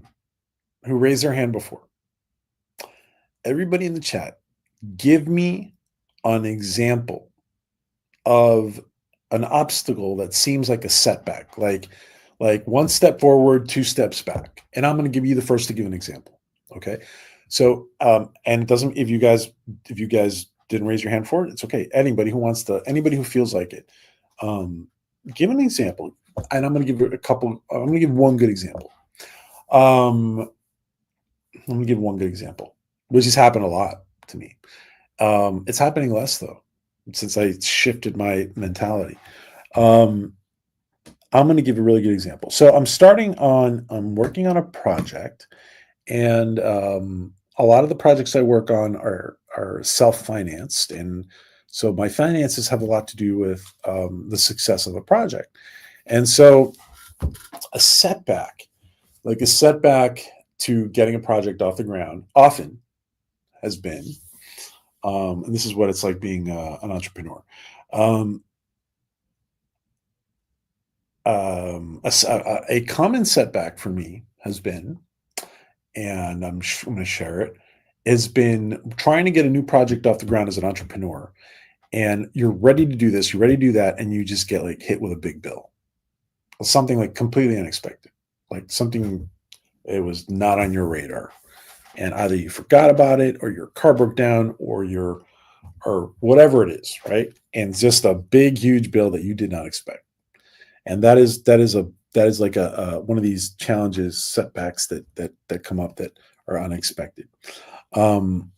who raised their hand before, everybody in the chat, give me an example of an obstacle that seems like a setback, like one step forward, two steps back. And I'm going to give you the first to give an example. Okay. So, and it doesn't, if you guys didn't raise your hand for it, it's okay. Anybody who feels like it, give an example. And I'm going to give I'm going to give one good example. Let me give one good example, which has happened a lot to me. It's happening less though, since I shifted my mentality. I'm going to give a really good example. So I'm working on a project, and a lot of the projects I work on are self-financed, and so my finances have a lot to do with the success of the project. And so a setback to getting a project off the ground often has been, and this is what it's like being an entrepreneur. A common setback for me has been, and I'm going to share it, has been trying to get a new project off the ground as an entrepreneur. And you're ready to do this, you're ready to do that, and you just get like hit with a big bill. Something like completely unexpected, like something it was not on your radar. And either you forgot about it, or your car broke down, or whatever it is, right? And just a big, huge bill that you did not expect. And that is like a one of these challenges, setbacks that come up that are unexpected. Um,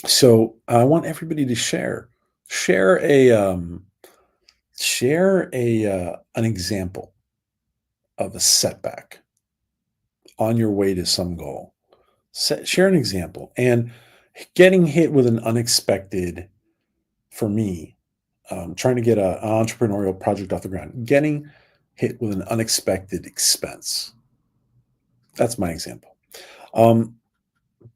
so I want everybody to share a an example of a setback on your way to some goal. Share an example, and getting hit with an unexpected, for me, trying to get an entrepreneurial project off the ground, getting hit with an unexpected expense. That's my example. Um,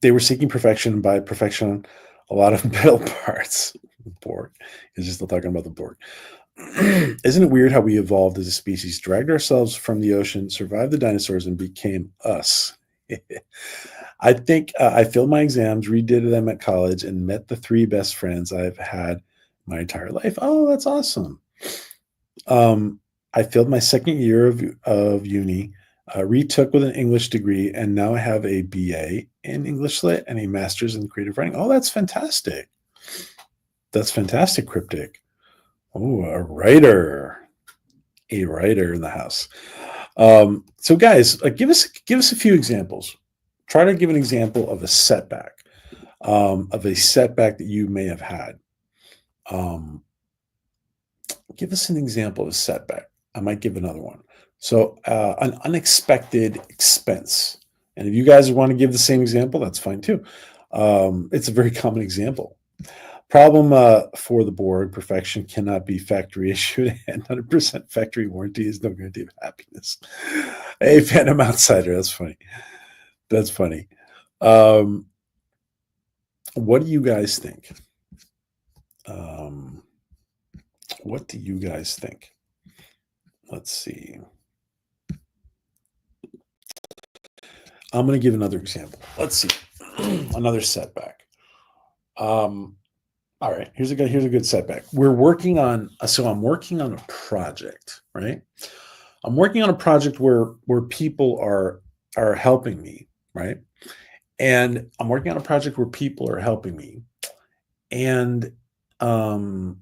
they were seeking perfection, and by perfection, a lot of metal parts. The Borg is just still talking about the Borg. Isn't it weird how we evolved as a species, dragged ourselves from the ocean, survived the dinosaurs, and became us? I think I failed my exams, redid them at college, and met the three best friends I've had my entire life. Oh, that's awesome. Um, I failed my second year of uni, retook with an English degree, and now I have a BA in English Lit and a master's in creative writing. Oh, that's fantastic. That's fantastic, Cryptic. Oh, a writer in the house. So, guys, give us a few examples. Try to give an example of a setback that you may have had. Um, give us an example of a setback. I might give another one. So, an unexpected expense. And if you guys want to give the same example, that's fine too. It's a very common example. Problem for the board: perfection cannot be factory issued, and 100% factory warranty is no guarantee of happiness. A Phantom Outsider. That's funny. That's funny. Um, what do you guys think? Um, what do you guys think? Let's see. I'm going to give another example. Let's see. Another setback. Um, all right. Here's a good setback. I'm working on a project, right? I'm working on a project where people are helping me, right? And I'm working on a project where people are helping me, and um,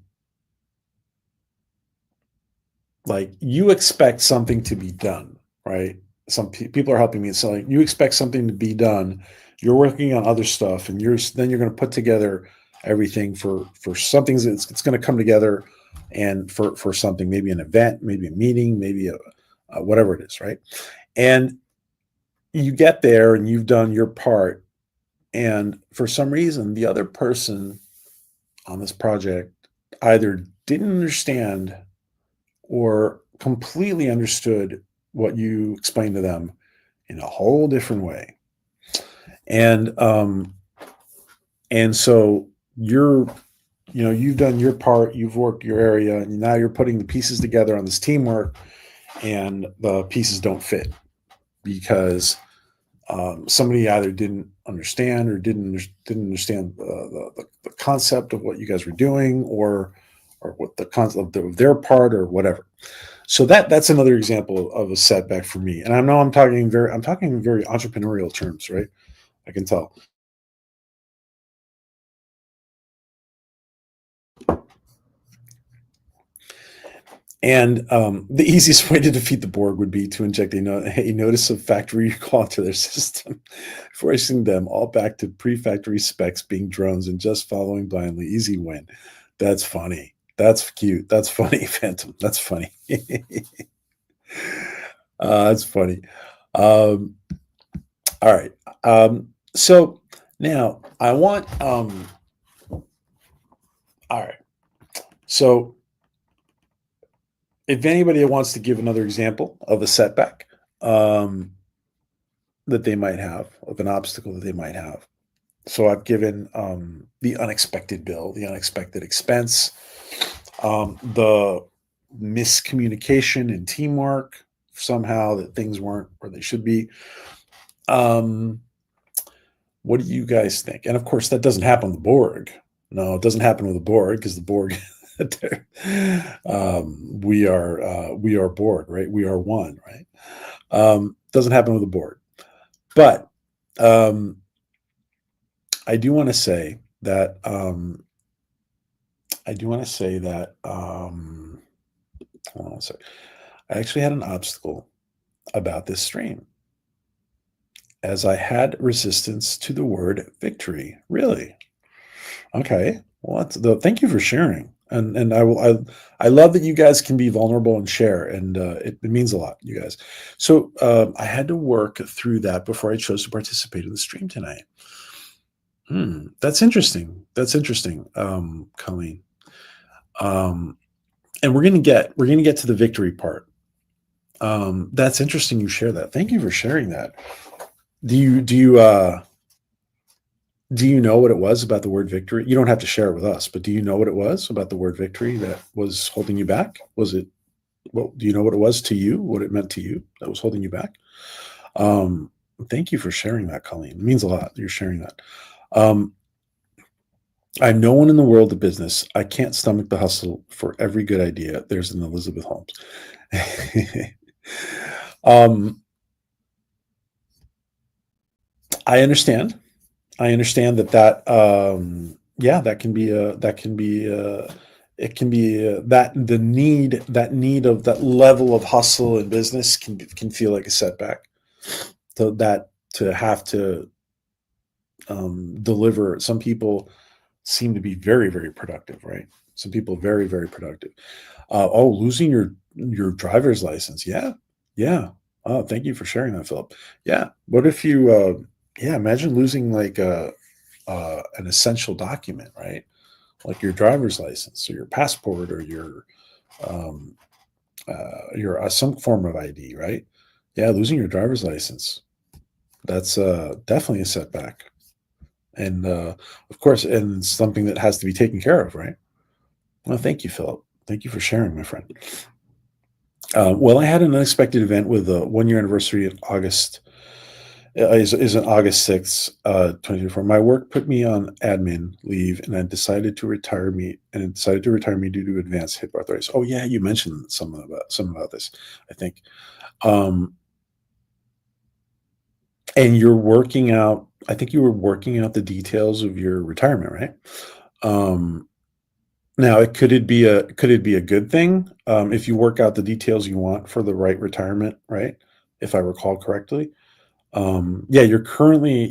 like, you expect something to be done, right? People are helping me, so like, you expect something to be done. You're working on other stuff, and you're going to put together everything for something that's it's going to come together, and for something, maybe an event, maybe a meeting, maybe a whatever it is, right? And you get there and you've done your part, and for some reason the other person on this project either didn't understand or completely understood what you explained to them in a whole different way. And so you've done your part, you've worked your area, and now you're putting the pieces together on this teamwork, and the pieces don't fit because somebody either didn't understand or didn't understand the concept of what you guys were doing, or what the concept of their part, or whatever. So that's another example of a setback for me. And I know I'm talking in very entrepreneurial terms, right? I can tell. And the easiest way to defeat the Borg would be to inject a notice of factory recall into their system, forcing them all back to pre-factory specs, being drones and just following blindly. Easy win. That's funny. That's cute. That's funny, Phantom. That's funny. That's funny. Um, all right. So now I want. All right. So if anybody wants to give another example of a setback, um, that they might have, of an obstacle that they might have. So I've given the unexpected bill, the unexpected expense, the miscommunication and teamwork, somehow that things weren't where they should be. Um, what do you guys think? And of course, that doesn't happen with the Borg. No, it doesn't happen with the Borg, because the Borg, we are Borg, right? We are one, right? Doesn't happen with the Borg. But I do want to say that Hold on a sec. I actually had an obstacle about this stream as I had resistance to the word victory. Really? Okay. Well, thank you for sharing. And I love that you guys can be vulnerable and share, and it means a lot, you guys. So I had to work through that before I chose to participate in the stream tonight. That's interesting. That's interesting, Colleen. Um, and we're gonna get to the victory part. That's interesting. You share that. Thank you for sharing that. Do you know what it was about the word victory? You don't have to share it with us, but do you know what it was about the word victory that was holding you back? Was it, well, do you know what it was to you, what it meant to you that was holding you back? Um, Thank you for sharing that, Colleen. It means a lot. You're sharing that. Um, I'm no one in the world of business. I can't stomach the hustle for every good idea. There's an Elizabeth Holmes. um, I understand. I understand yeah, that can be it can be that the need of that level of hustle in business can feel like a setback. To have to deliver. Some people seem to be very, very productive, right? Some people very, very productive. Oh, losing your driver's license. Yeah, yeah. Oh, thank you for sharing that, Philip. Yeah. What if you? Yeah, imagine losing like an essential document, right? Like your driver's license or your passport or um, your some form of ID, right? Yeah, losing your driver's license. That's definitely a setback, and of course, and something that has to be taken care of, right? Well, thank you, Philip. Thank you for sharing, my friend. Well, I had an unexpected event with a 1 year anniversary in August. Is on August 6th, 2024. My work put me on admin leave, and I decided to retire me due to advanced hip arthritis. Oh yeah, you mentioned some about this, I think. Um, and you're working out. I think you were working out the details of your retirement, right? Um, Now, could it be a good thing, if you work out the details you want for the right retirement, right? If I recall correctly. Yeah, I'm currently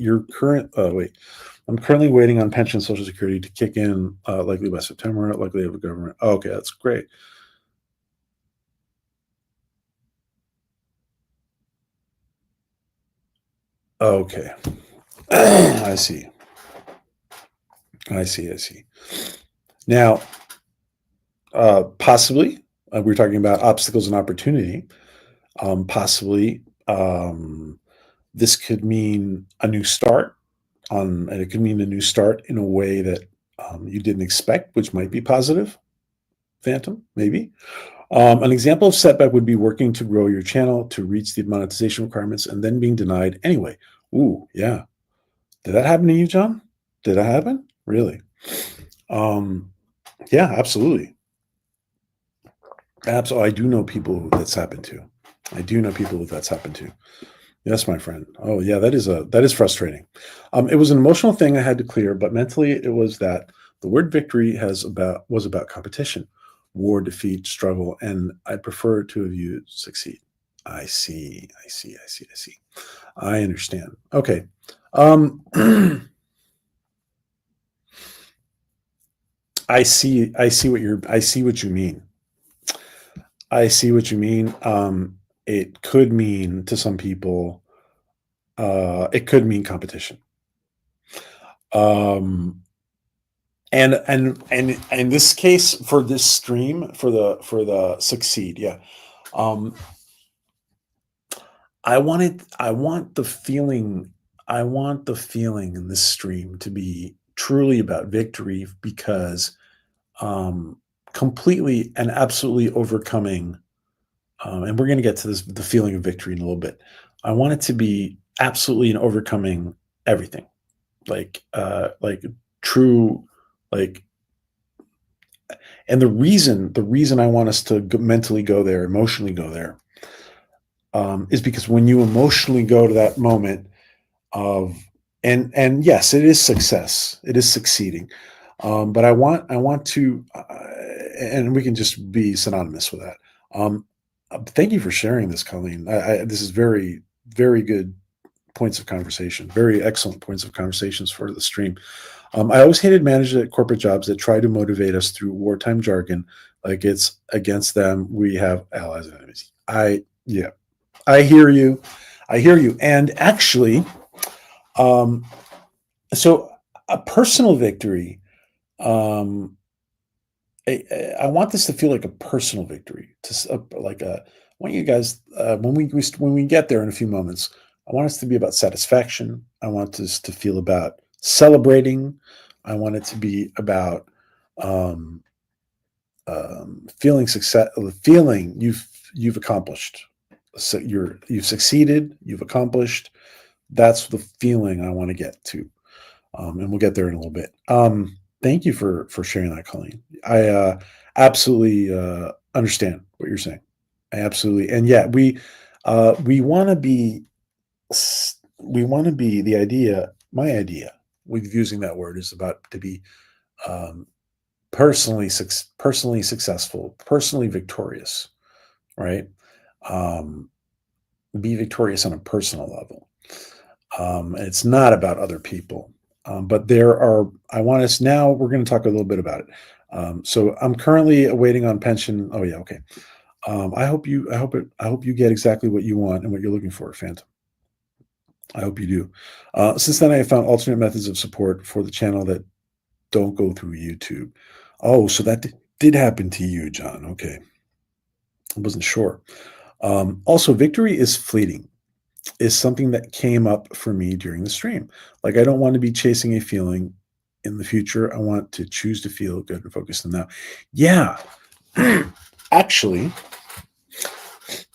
waiting on pension Social Security to kick in, likely by September, likely of a government. Oh, okay, that's great. Okay. I see. I see. I see. Now, possibly, we're talking about obstacles and opportunity. Possibly, this could mean a new start and it could mean a new start in a way that you didn't expect, which might be positive. Phantom, maybe. An example of setback would be working to grow your channel to reach the monetization requirements and then being denied anyway. Ooh, yeah. Did that happen to you, John? Did that happen? Really? Um, yeah, absolutely. Absolutely. I do know people who that's happened to. I do know people who that's happened to. Yes, my friend. Oh, yeah, that is frustrating. It was an emotional thing I had to clear, but mentally it was that the word victory was about competition, war, defeat, struggle, and I prefer to have you succeed. I see. I see. I see. I see. I understand. Okay. Um, I see what you mean. I see what you mean. It could mean to some people, it could mean competition. Um, and in this case, for this stream, for the succeed, yeah. Um, I want the feeling in this stream to be truly about victory because um, completely and absolutely overcoming. And we're going to get to the feeling of victory in a little bit. I want it to be absolutely and overcoming everything, like true, like. And the reason I want us to mentally go there, emotionally go there, is because when you emotionally go to that moment of, and yes, it is success, it is succeeding, but I want to, and we can just be synonymous with that. Um, Thank you for sharing this, Colleen. This is very, very good points of conversation. Very excellent points of conversations for the stream. I always hated managers at corporate jobs that try to motivate us through wartime jargon, like it's against them. We have allies and enemies. Yeah, I hear you. I hear you. And actually, um, so a personal victory. Um, I want this to feel like a personal victory. Like a. I want you guys when we get there in a few moments. I want us to be about satisfaction. I want us to feel about celebrating. I want it to be about um, feeling success, feeling you've accomplished. So you've succeeded. You've accomplished. That's the feeling I want to get to, and we'll get there in a little bit. Thank you for sharing that, Colleen. I absolutely understand what you're saying. I absolutely, and yeah, we want to be the idea. My idea with using that word is about to be um, personally successful, personally victorious, right? Um, be victorious on a personal level. It's not about other people. But there are, I want us now, we're going to talk a little bit about it. So I'm currently waiting on pension. Oh yeah. Okay. I hope you get exactly what you want and what you're looking for, Phantom. I hope you do. Since then I have found alternate methods of support for the channel that don't go through YouTube. Oh, so that did happen to you, John. Okay. I wasn't sure. Also, victory is fleeting, is something that came up for me during the stream. Like, I don't want to be chasing a feeling in the future. I want to choose to feel good and focus on now. Yeah, actually,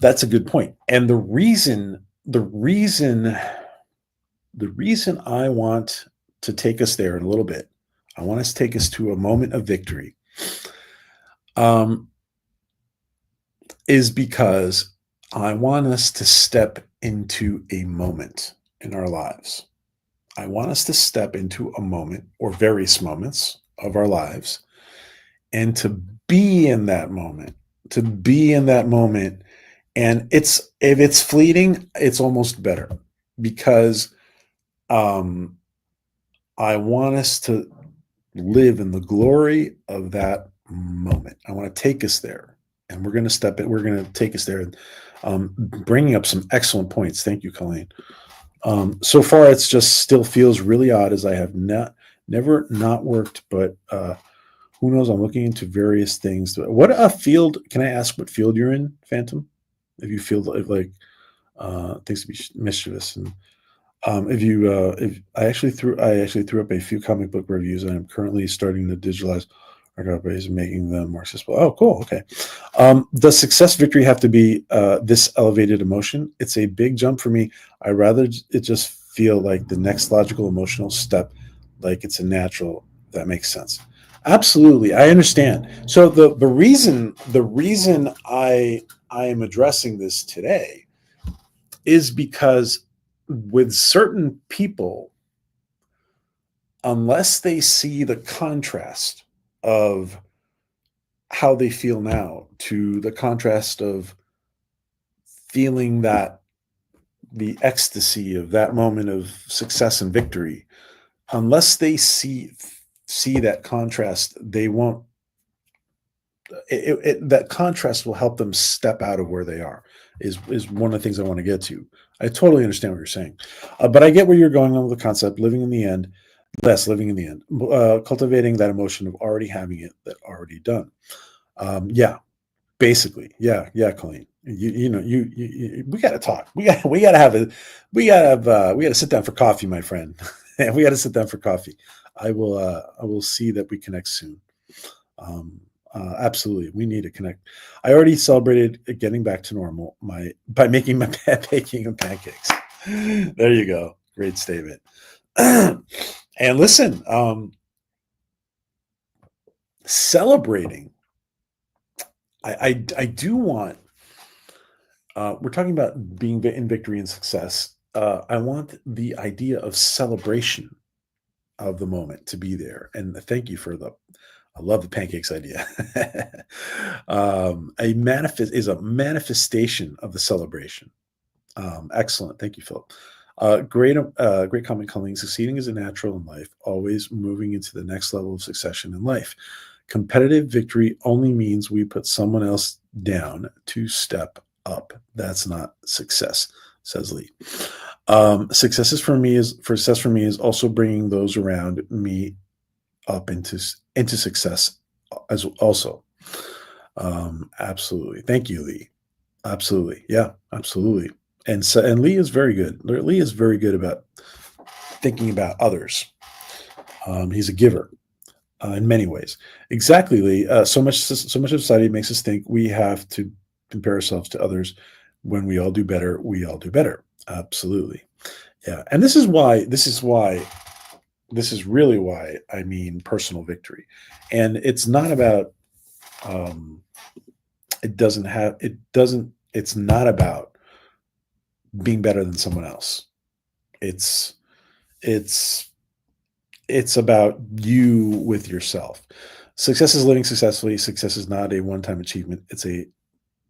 that's a good point. And the reason I want to take us there in a little bit, I want us to take us to a moment of victory, um, is because I want us to step into a moment in our lives. I want us to step into a moment or various moments of our lives and to be in that moment, to be in that moment. And if it's fleeting, it's almost better because um, I want us to live in the glory of that moment. I want to take us there, and we're going to step in. We're going to take us there, bringing up some excellent points. Thank you, Colleen. So far, it's just still feels really odd as I have never not worked, but who knows? I'm looking into various things. What a field? Can I ask what field you're in, Phantom? If you feel like things to be mischievous, and if I actually threw up a few comic book reviews, and I'm currently starting to digitalize our copies and making them more accessible. Oh, cool. Okay. Does success victory have to be this elevated emotion? It's a big jump for me. I rather it just feel like the next logical emotional step, like it's a natural. That makes sense. Absolutely, I understand. So the reason I am addressing this today is because with certain people, unless they see the contrast of how they feel now to the contrast of feeling that the ecstasy of that moment of success and victory, unless they see that contrast, they won't. That contrast will help them step out of where they are. Is one of the things I want to get to. I totally understand what you're saying, but I get where you're going on with the concept. Living in the end, living in the end, cultivating that emotion of already having it, that already done. Yeah, basically, yeah, Colleen. We got to talk. We got to have we got to sit down for coffee, my friend. We got to sit down for coffee. I will see that we connect soon. Absolutely, we need to connect. I already celebrated getting back to normal by making my baking and pancakes. There you go. Great statement. And listen, celebrating. I do want. We're talking about being in victory and success. I want the idea of celebration of the moment to be there. And thank you for the I love the pancakes idea. A manifestation of the celebration. Excellent. Thank you, Philip. Great comment, Colleen. Succeeding is a natural in life, always moving into the next level of succession in life. Competitive victory only means we put someone else down to step up. That's not success, says Lee. Success for me is also bringing those around me up into success as also. Absolutely. Thank you, Lee. Absolutely. Yeah, absolutely. And Lee is very good. Lee is very good about thinking about others. He's a giver in many ways. Exactly, Lee. So much of society makes us think we have to compare ourselves to others. When we all do better, we all do better. Absolutely. Yeah. And this is really why I mean personal victory. And it's not about it's not about being better than someone else. It's it's it's about you with yourself. Success is living successfully. Success is not a one-time achievement. It's a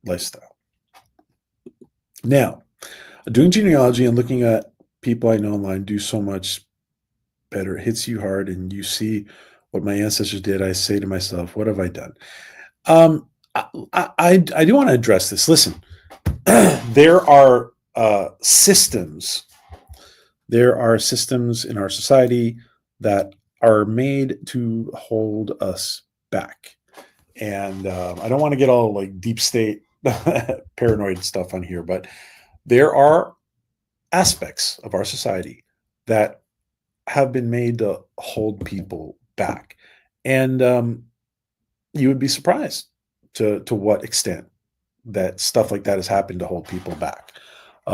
lifestyle. Now, doing genealogy and looking at people I know online do so much better. It hits you hard and you see what my ancestors did. I say to myself, what have I done? I do want to address this. Listen, there are systems. There are systems in our society that are made to hold us back. And I don't want to get all like deep state paranoid stuff on here, but there are aspects of our society that have been made to hold people back. And you would be surprised to what extent that stuff like that has happened to hold people back.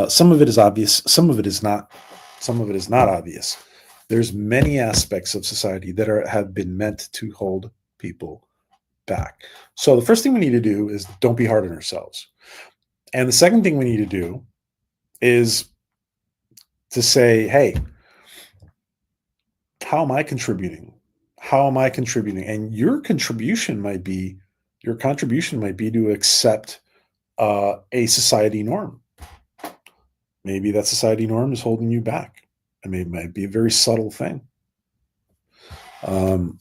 Some of it is obvious, some of it is not. Some of it is not obvious. There's many aspects of society that have been meant to hold people back. So the first thing we need to do is don't be hard on ourselves. And the second thing we need to do is to say, hey, how am I contributing? How am I contributing? And your contribution might be to accept a society norm. Maybe that society norm is holding you back. I mean, it might be a very subtle thing. The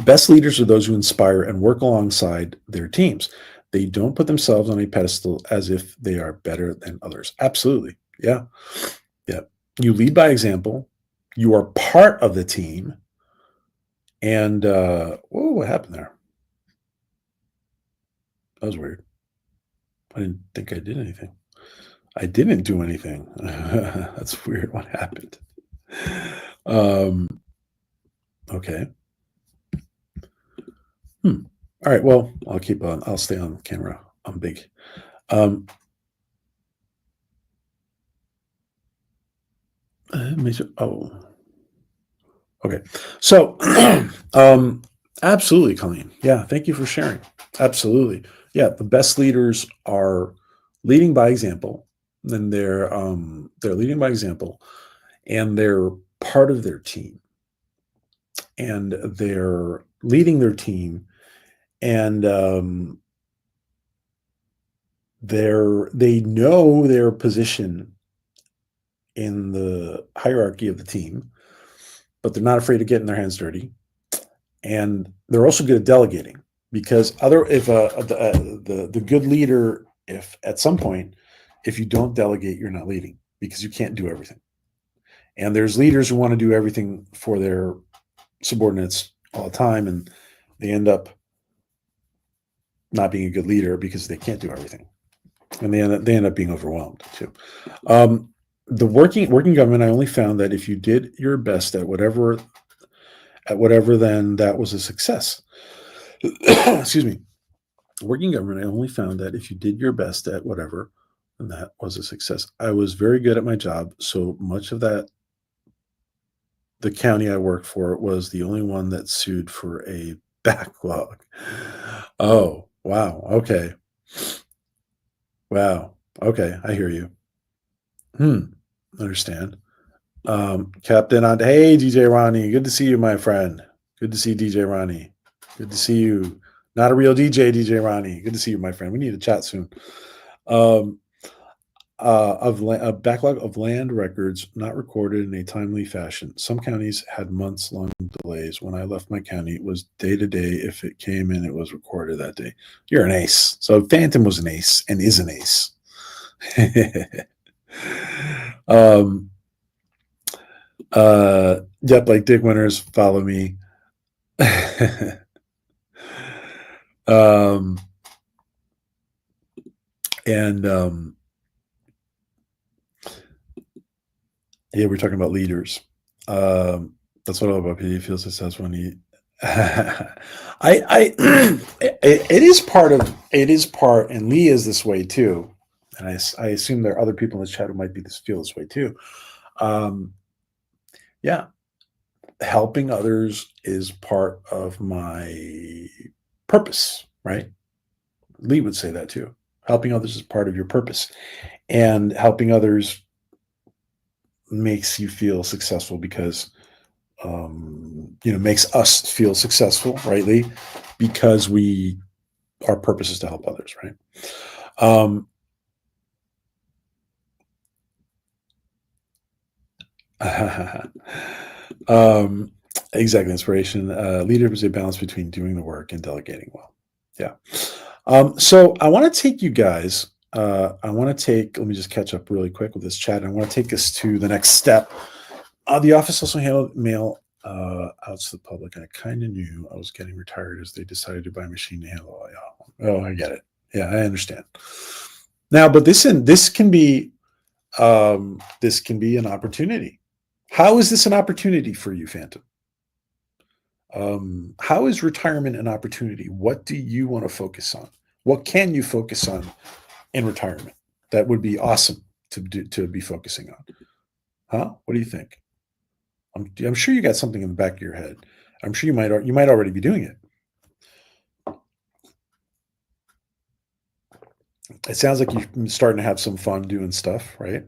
best leaders are those who inspire and work alongside their teams. They don't put themselves on a pedestal as if they are better than others. Absolutely. Yeah. Yeah. You lead by example. You are part of the team. And, whoa, what happened there? That was weird. I didn't think I did anything. I didn't do anything. That's weird. What happened? Okay. All right. Well, I'll keep on. I'll stay on camera. I'm big. Oh, okay. So, absolutely, Colleen. Yeah. Thank you for sharing. Absolutely. Yeah. The best leaders are leading by example. And they're leading by example, and they're part of their team, and they're leading their team, and they know their position in the hierarchy of the team, but they're not afraid of getting their hands dirty, and they're also good at delegating, because the good leader, if at some point, if you don't delegate, you're not leading, because you can't do everything. And there's leaders who want to do everything for their subordinates all the time, and they end up not being a good leader because they can't do everything, and they end up being overwhelmed too. The working government, I only found that if you did your best at whatever, then that was a success. Excuse me. Working government, I only found that if you did your best at whatever, then that was a success. I was very good at my job, so much of that. The county I worked for was the only one that sued for a backlog. Oh, wow. Okay. Wow. Okay. I hear you. Understand. Captain on. Hey, DJ Ronnie. Good to see you, my friend. Good to see DJ Ronnie. Good to see you. Not a real DJ Ronnie. Good to see you, my friend. We need to chat soon. Um, a backlog of land records not recorded in a timely fashion. Some counties had months-long delays. When I left my county, it was day to day. If it came in, it was recorded that day. You're an ace. So Phantom was an ace and is an ace. um, yep, like Dick Winters, follow me. um, and yeah, we're talking about leaders. That's what I love about He feels successful when he. It is part of it is part, and Lee is this way too, and I assume there are other people in the chat who might feel this way too. Yeah, helping others is part of my purpose, right? Lee would say that too. Helping others is part of your purpose, and helping others makes you feel successful because makes us feel successful, rightly, because our purpose is to help others, right? Exactly. Inspiration. Leader is a balance between doing the work and delegating well. Yeah. So I want to take you guys. Let me just catch up really quick with this chat. I want to take us to the next step. The office also handled mail out to the public. I kind of knew I was getting retired as they decided to buy a machine to handle all. Oh, I get it. Yeah, I understand. Now, but this can be an opportunity. How is this an opportunity for you, Phantom? How is retirement an opportunity? What do you want to focus on? What can you focus on in retirement? That would be awesome to be focusing on. Huh? What do you think? I'm sure you got something in the back of your head. I'm sure you might already be doing it. It sounds like you're starting to have some fun doing stuff, right?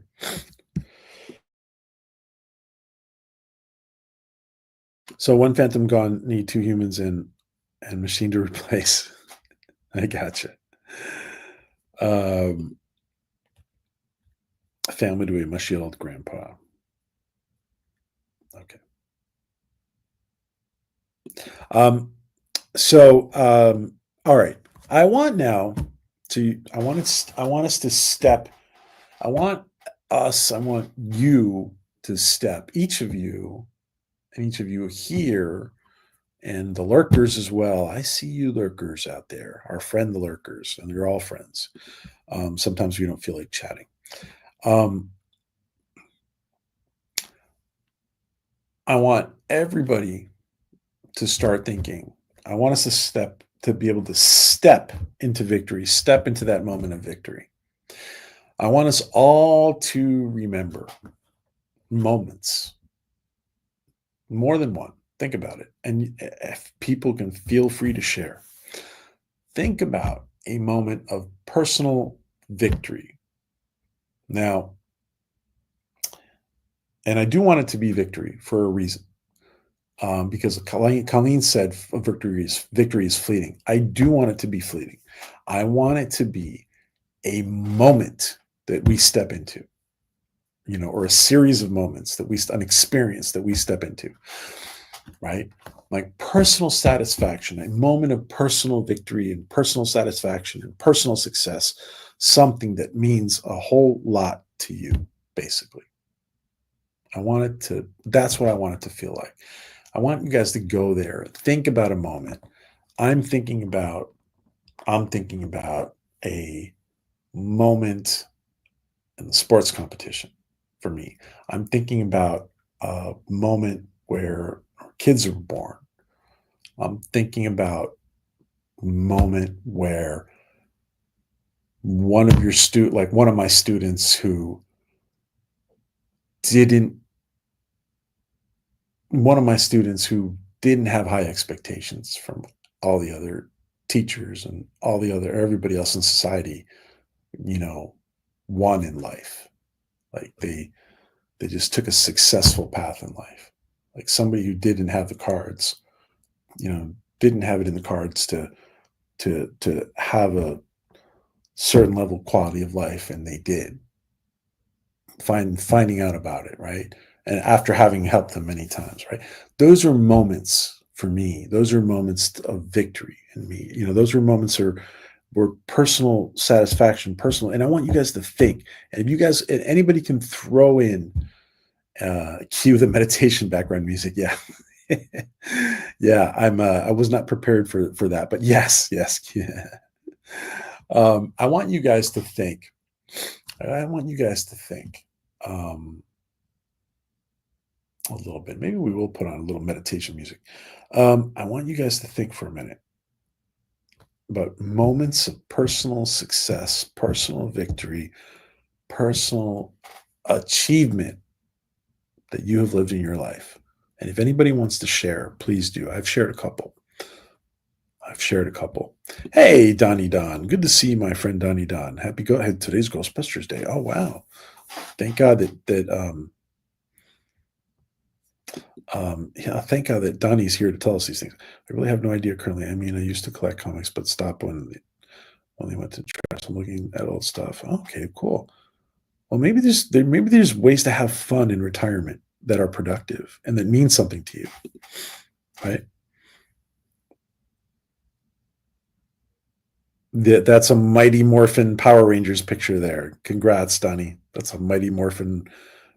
So one Phantom gone, need two humans and machine to replace. I gotcha. Family to a mushy old grandpa. Okay. All right. I want you to step, each of you, and each of you here, and the lurkers as well. I see you lurkers out there, our friend the lurkers, and you're all friends. Sometimes we don't feel like chatting. I want everybody to start thinking. I want us to be able to step into victory, step into that moment of victory. I want us all to remember moments, more than one. Think about it. And if people can feel free to share, think about a moment of personal victory. Now, and I do want it to be victory for a reason. Because Colleen said victory is fleeting. I do want it to be fleeting. I want it to be a moment that we step into, or a series of moments an experience that we step into, right? Like personal satisfaction, a moment of personal victory and personal satisfaction and personal success, something that means a whole lot to you, basically. That's what I want it to feel like. I want you guys to go there, think about a moment. I'm thinking about a moment in the sports competition for me. I'm thinking about a moment where kids are born. I'm thinking about a moment where one of my students who didn't have high expectations from all the other teachers and everybody else in society, won in life. Like they just took a successful path in life. Like somebody who didn't have the cards didn't have it in the cards to have a certain level of quality of life, and they did. Finding out about it, right? And after having helped them many times, right? Those are moments for me. Those are moments of victory in me. Those are moments where personal satisfaction, personal. And I want you guys to think. And if you guys, and anybody can throw in, cue the meditation background music. Yeah. Yeah, I was not prepared for that, but yes, yes. Yeah. I want you guys to think. I want you guys to think a little bit. Maybe we will put on a little meditation music. I want you guys to think for a minute about moments of personal success, personal victory, personal achievement that you have lived in your life. And if anybody wants to share, please do. I've shared a couple. Hey, Donnie Don. Good to see you, my friend Donnie Don. Happy go ahead. Today's Ghostbusters Day. Oh, wow. Thank God yeah, thank God that Donnie's here to tell us these things. I really have no idea currently. I mean, I used to collect comics, but stopped when they went to trash. I'm looking at old stuff. Okay, cool. Well, maybe there's ways to have fun in retirement that are productive and that mean something to you, right? That's a Mighty Morphin Power Rangers picture there. Congrats, Donnie. That's a Mighty Morphin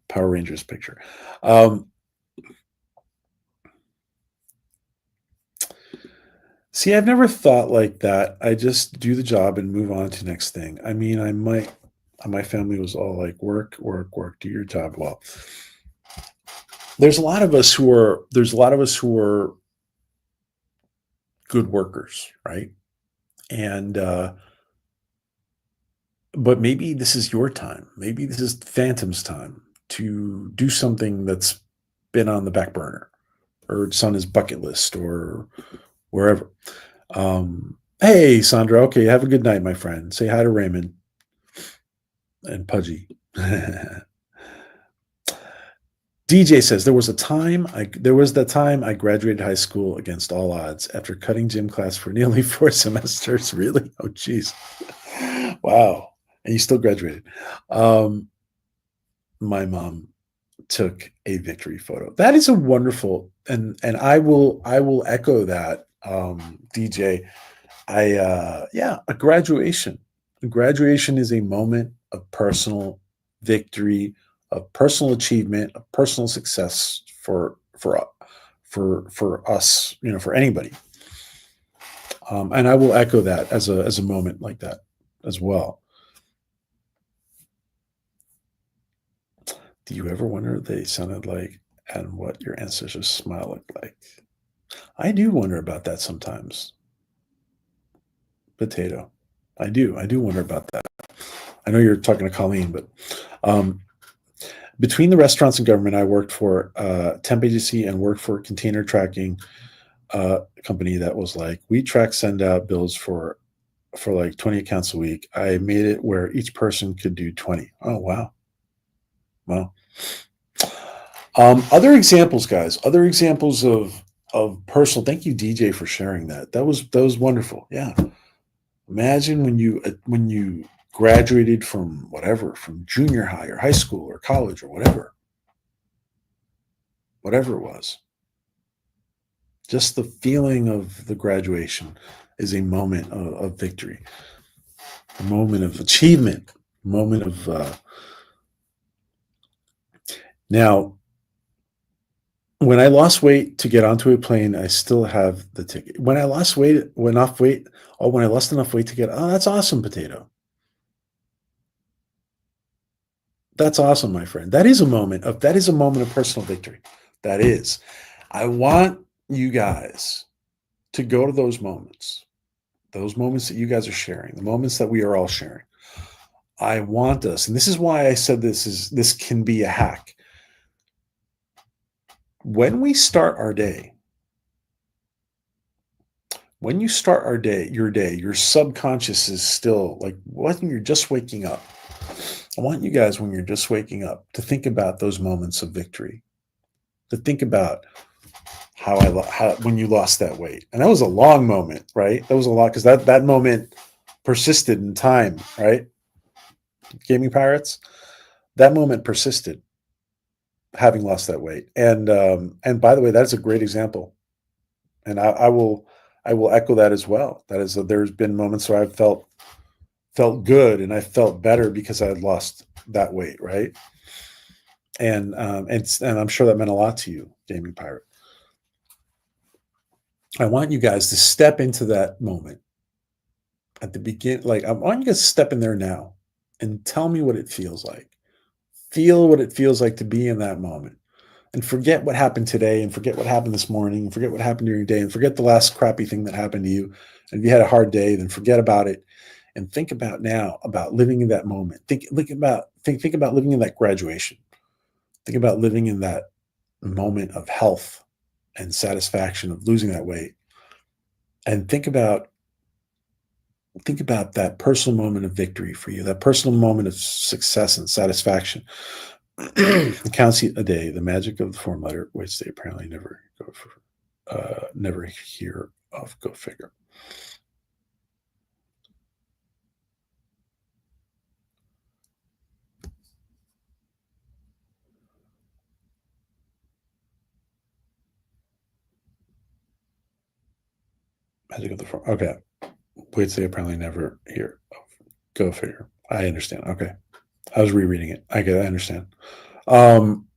Power Rangers picture. See, I've never thought like that. I just do the job and move on to the next thing. I mean, my family was all like, work, work, work, do your job well. There's a lot of us who are good workers, right? And but maybe this is your time. Maybe this is Phantom's time to do something that's been on the back burner, or it's on his bucket list, or wherever. Hey, Sandra. Okay, have a good night, my friend. Say hi to Raymond and Pudgy. DJ says there was the time I graduated high school against all odds after cutting gym class for nearly 4 semesters. Really? Oh, geez. Wow. And you still graduated. My mom took a victory photo. That is a wonderful, and I will echo that, DJ. Yeah, a graduation. A graduation is a moment of personal victory, of personal achievement, of personal success for us, for anybody. And I will echo that as a moment like that as well. Do you ever wonder what they sounded like and what your ancestors' smile looked like? I do wonder about that sometimes. Potato. I do. I do wonder about that. I know you're talking to Colleen, but um, between the restaurants and government, I worked for a temp agency and worked for a container tracking company that was like, we send out bills for like 20 accounts a week. I made it where each person could do 20. Oh, wow. Wow. Other examples, guys. Other examples of personal. Thank you, DJ, for sharing that. That was wonderful. Yeah. Imagine when you graduated from whatever, from junior high or high school or college or whatever it was. Just the feeling of the graduation is a moment of victory, a moment of achievement, a moment of. Now, when I lost weight to get onto a plane, I still have the ticket. When I lost weight, when I lost enough weight to get, oh, that's awesome, Potato. That's awesome, my friend. That is a moment of personal victory. That is. I want you guys to go to those moments that you guys are sharing, the moments that we are all sharing. I want us, and this is why I said this can be a hack. When we start our day, when you start your day, your subconscious is still like when you're just waking up. I want you guys, when you're just waking up, to think about those moments of victory, to think about how when you lost that weight, and that was a long moment, right? That was a lot because that moment persisted in time, right? Gaming Pirates, that moment persisted, having lost that weight, and by the way, that's a great example, and I will echo that as well. That is, there's been moments where I've felt good and I felt better because I had lost that weight, right? And I'm sure that meant a lot to you, Gaming Pirate. I want you guys to step into that moment at the begin. Like, I want you guys to step in there now and tell me what it feels like. Feel what it feels like to be in that moment, and forget what happened today, and forget what happened this morning, and forget what happened during your day, and forget the last crappy thing that happened to you. And if you had a hard day, then forget about it and think about now about living in that moment. Think about living in that graduation. Think about living in that moment of health and satisfaction of losing that weight, and think about that personal moment of victory for you, that personal moment of success and satisfaction. Counts a day, the magic of the form letter, which they apparently never hear of. Go figure. Magic of the form. Okay, which they apparently never hear of. Go figure. I understand. Okay, I was rereading it. I get. I understand. Um,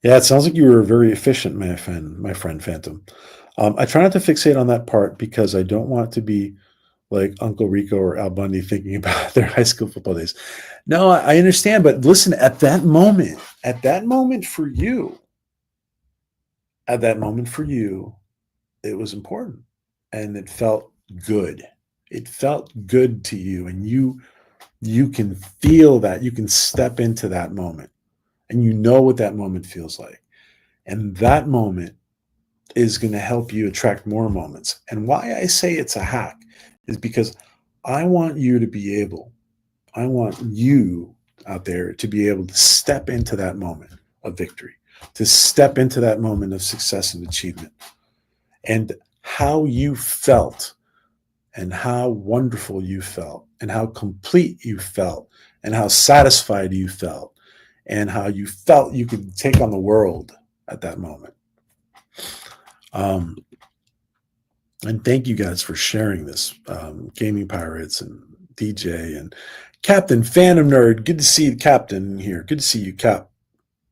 yeah, it sounds like you were very efficient, my friend Phantom. I try not to fixate on that part because I don't want to be like Uncle Rico or Al Bundy thinking about their high school football days. No, I understand, but listen, at that moment for you, at that moment for you, it was important and it felt good. It felt good to you, and you can feel that. You can step into that moment, and you know what that moment feels like. And that moment is going to help you attract more moments. And why I say it's a hack is because I want you to be able, I want you out there to be able to step into that moment of victory, to step into that moment of success and achievement. And how you felt, and how wonderful you felt, and how complete you felt, and how satisfied you felt, and how you felt you could take on the world at that moment. Um, and thank you guys for sharing this, Gaming Pirates and DJ and Captain Phantom Nerd. Good to see the Captain here. Good to see you, Cap.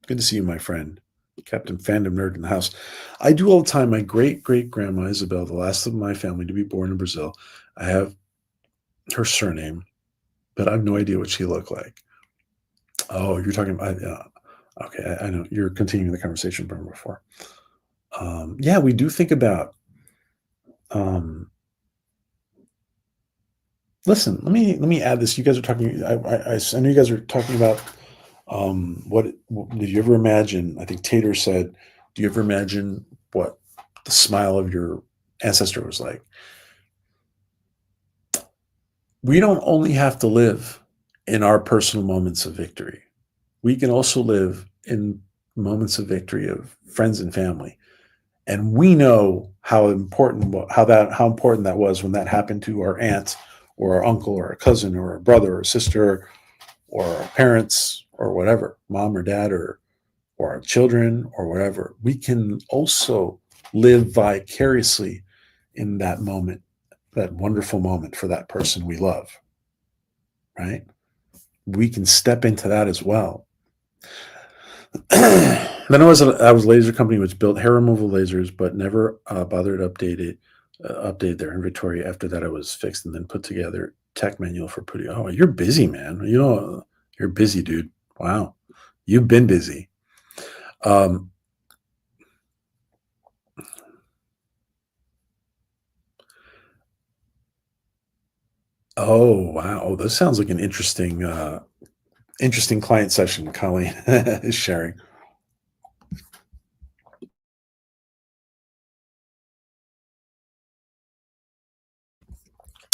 Good to see you, my friend. Captain Fandom Nerd in the house. I do all the time. My great great grandma Isabel, the last of my family to be born in Brazil. I have her surname, but I have no idea what she looked like. Oh, you're talking about, okay, I know. You're continuing the conversation from before. Yeah, we do think about, um, listen, let me add this. You guys are talking, I know you guys are talking about, what did you ever imagine? I think Tater said, do you ever imagine what the smile of your ancestor was like? We don't only have to live in our personal moments of victory. We can also live in moments of victory of friends and family. And we know how important that was when that happened to our aunt or our uncle or a cousin or a brother or sister or our parents or whatever, mom or dad or our children or whatever. We can also live vicariously in that moment, that wonderful moment for that person we love, right? We can step into that as well. Then I was a laser company which built hair removal lasers, but never bothered update their inventory. After that, I was fixed and then put together tech manual for putting. Oh, you're busy, man. You know, you're busy, dude. Wow, you've been busy. Um, oh wow, oh, this sounds like an interesting client session. Colleen is sharing.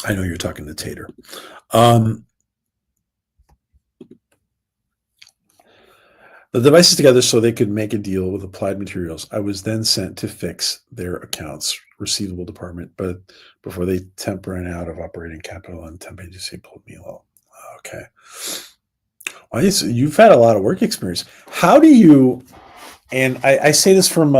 I know you're talking to Tater. Um, the devices together so they could make a deal with Applied Materials. I was then sent to fix their accounts receivable department, but before they temp ran out of operating capital and temp agency pulled me low. Okay. Well, you've had a lot of work experience. How do you, and I say this from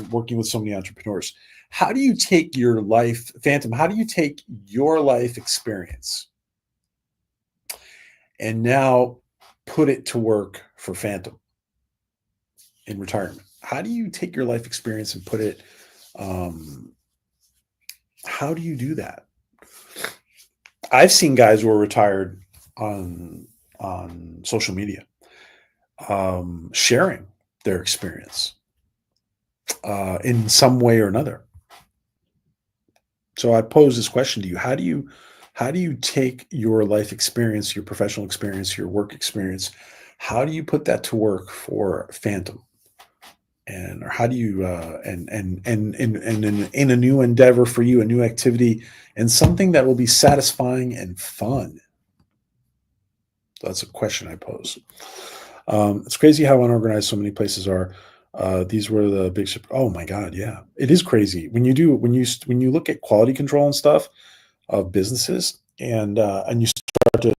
working with so many entrepreneurs, how do you take your life, Phantom, how do you take your life experience and now put it to work for Phantom in retirement? How do you take your life experience and put it, um, how do you do that? I've seen guys who are retired on social media, sharing their experience in some way or another. So I pose this question to you: how do you take your life experience, your professional experience, your work experience? How do you put that to work for Phantom? And or how do you and in a new endeavor for you, a new activity, and something that will be satisfying and fun? That's a question I pose. It's crazy how unorganized so many places are. These were the big. Oh my God, yeah, it is crazy when you look at quality control and stuff of businesses, and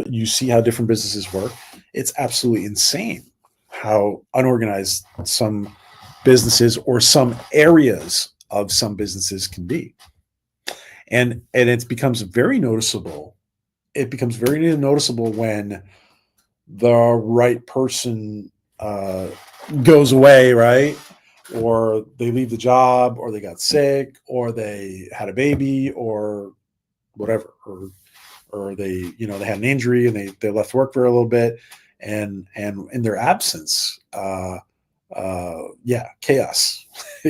you see how different businesses work. It's absolutely insane how unorganized some businesses or some areas of some businesses can be, and it becomes very noticeable. It becomes very noticeable when the right person uh, goes away, right? Or they leave the job, or they got sick, or they had a baby, or whatever, or they they had an injury and they left work for a little bit, and in their absence, yeah, chaos,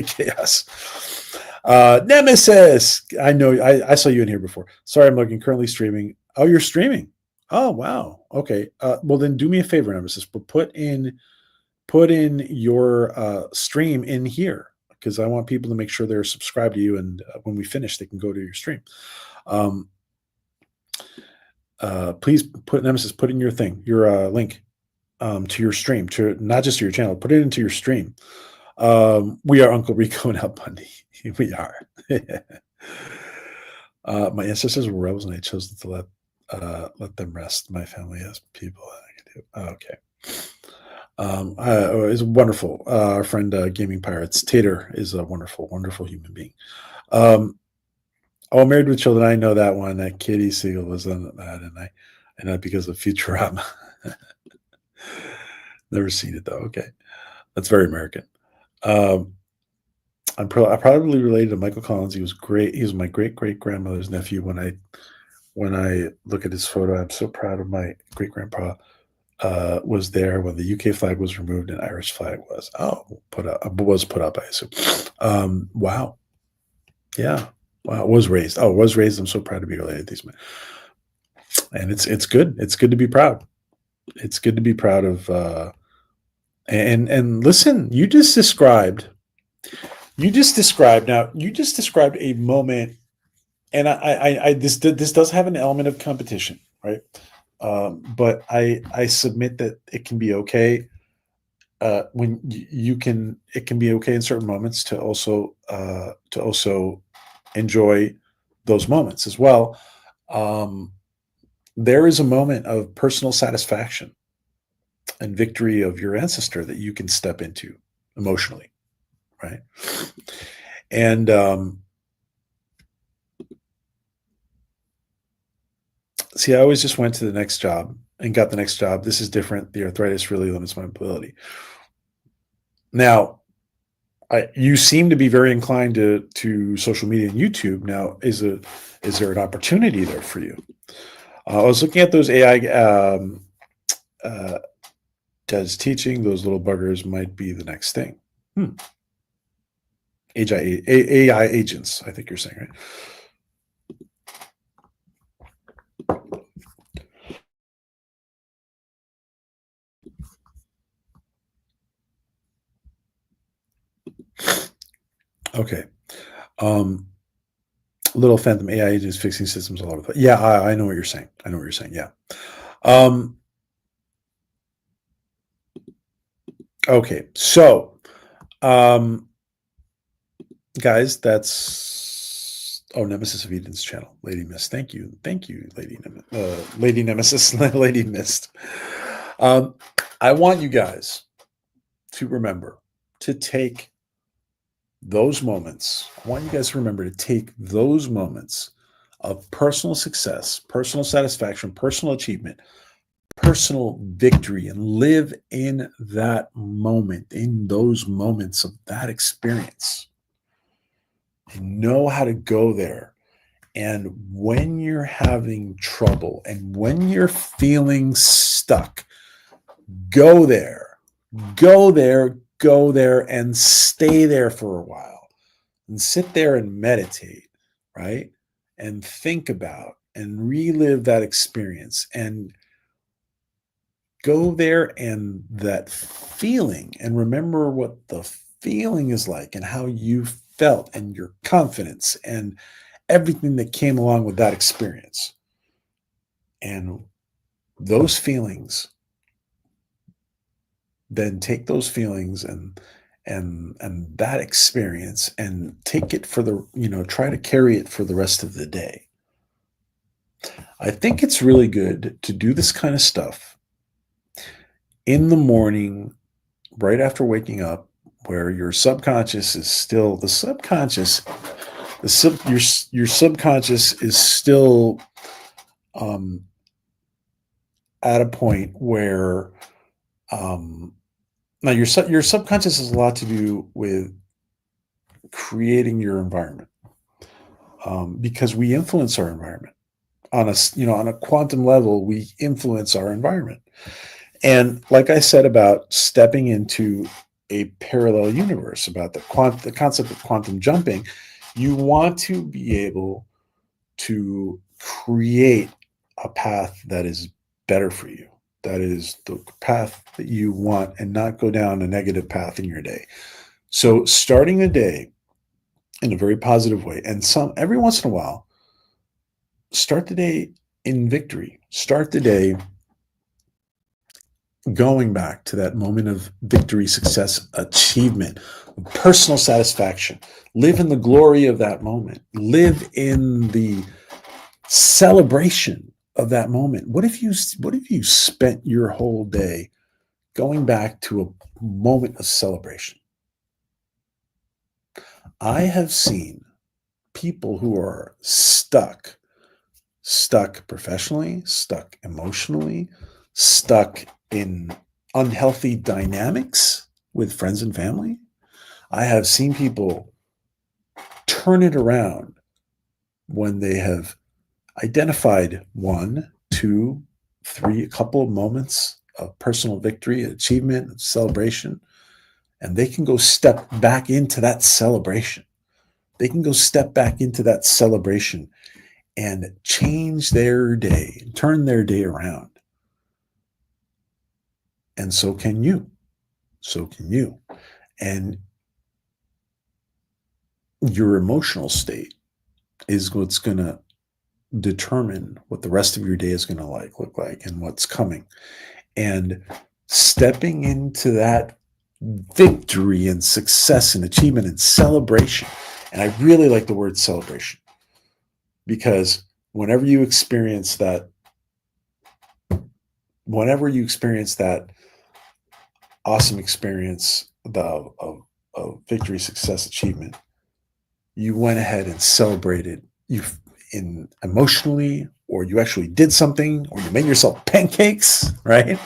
chaos. Nemesis, I know I saw you in here before. Sorry, I'm looking currently streaming. Oh, you're streaming. Oh, wow. Okay. Well, then do me a favor, Nemesis, but put in your stream in here because I want people to make sure they're subscribed to you, and when we finish, they can go to your stream. Um, please put Nemesis, put in your thing, your link to your stream, to not just to your channel, put it into your stream. We are Uncle Rico and Al Bundy. We are. My ancestors were rebels, and I chose to let them rest. My family has people that I can do. Okay. It's wonderful. Our friend Gaming Pirates Tater is a wonderful, wonderful human being. Oh, Married with Children. I know that one. That Katie Siegel was on that, and because of Futurama. Never seen it though. Okay, that's very American. I probably related to Michael Collins. He was great. He was my great great grandmother's nephew. When I look at his photo, I'm so proud of my great grandpa. Was there when the UK flag was removed and Irish flag was put up. I assume. Wow. Yeah. Wow. Was raised. Oh, was raised. I'm so proud to be related to these men. And it's good. It's good to be proud. It's good to be proud of. And listen, you just described a moment, and this does have an element of competition, right? But I submit that it can be okay when you can. It can be okay in certain moments to also enjoy those moments as well. Um, there is a moment of personal satisfaction and victory of your ancestor that you can step into emotionally, right? And see, I always just went to the next job and got the next job. This is different. The arthritis really limits my mobility. Now, you seem to be very inclined to social media and YouTube. Now, is there an opportunity there for you? I was looking at those AI does teaching. Those little buggers might be the next thing. AI agents, I think you're saying, right? Okay. Little Phantom AI agents fixing systems all over the place. Yeah, I know what you're saying. I know what you're saying. Yeah. Um, Okay, so um, guys, that's Nemesis of Eden's channel, Lady Mist. Thank you, Lady Nemesis, Lady Mist. Um, I want you guys to remember to take those moments. I want you guys to remember to take those moments of personal success, personal satisfaction, personal achievement, personal victory, and live in that moment, in those moments of that experience. And know how to go there. And when you're having trouble and when you're feeling stuck, go there, go there, and stay there for a while and sit there and meditate, right? And think about and relive that experience and go there and that feeling and remember what the feeling is like and how you felt and your confidence and everything that came along with that experience. And those feelings, then take those feelings and that experience and take it for the, try to carry it for the rest of the day. I think it's really good to do this kind of stuff in the morning, right after waking up, where your subconscious is still the subconscious, your subconscious is still um, at a point where now your subconscious has a lot to do with creating your environment, because we influence our environment on a on a quantum level. We influence our environment, and like I said about stepping into a parallel universe, about the concept of quantum jumping, you want to be able to create a path that is better for you. That is the path that you want and not go down a negative path in your day. So starting the day in a very positive way, and every once in a while, start the day in victory. Start the day going back to that moment of victory, success, achievement, personal satisfaction. Live in the glory of that moment. Live in the celebration of that moment. What if you spent your whole day going back to a moment of celebration? I have seen people who are stuck professionally, stuck emotionally, stuck in unhealthy dynamics with friends and family. I have seen people turn it around when they have identified one, two, three, a couple of moments of personal victory, achievement, celebration, and they can go step back into that celebration. They can go step back into that celebration and change their day, turn their day around. And so can you. So can you. And your emotional state is what's going to determine what the rest of your day is going to look like and what's coming. And stepping into that victory and success and achievement and celebration. And I really like the word celebration, because whenever you experience that awesome experience of victory, success, achievement, you went ahead and celebrated you in emotionally, or you actually did something, or you made yourself pancakes, right?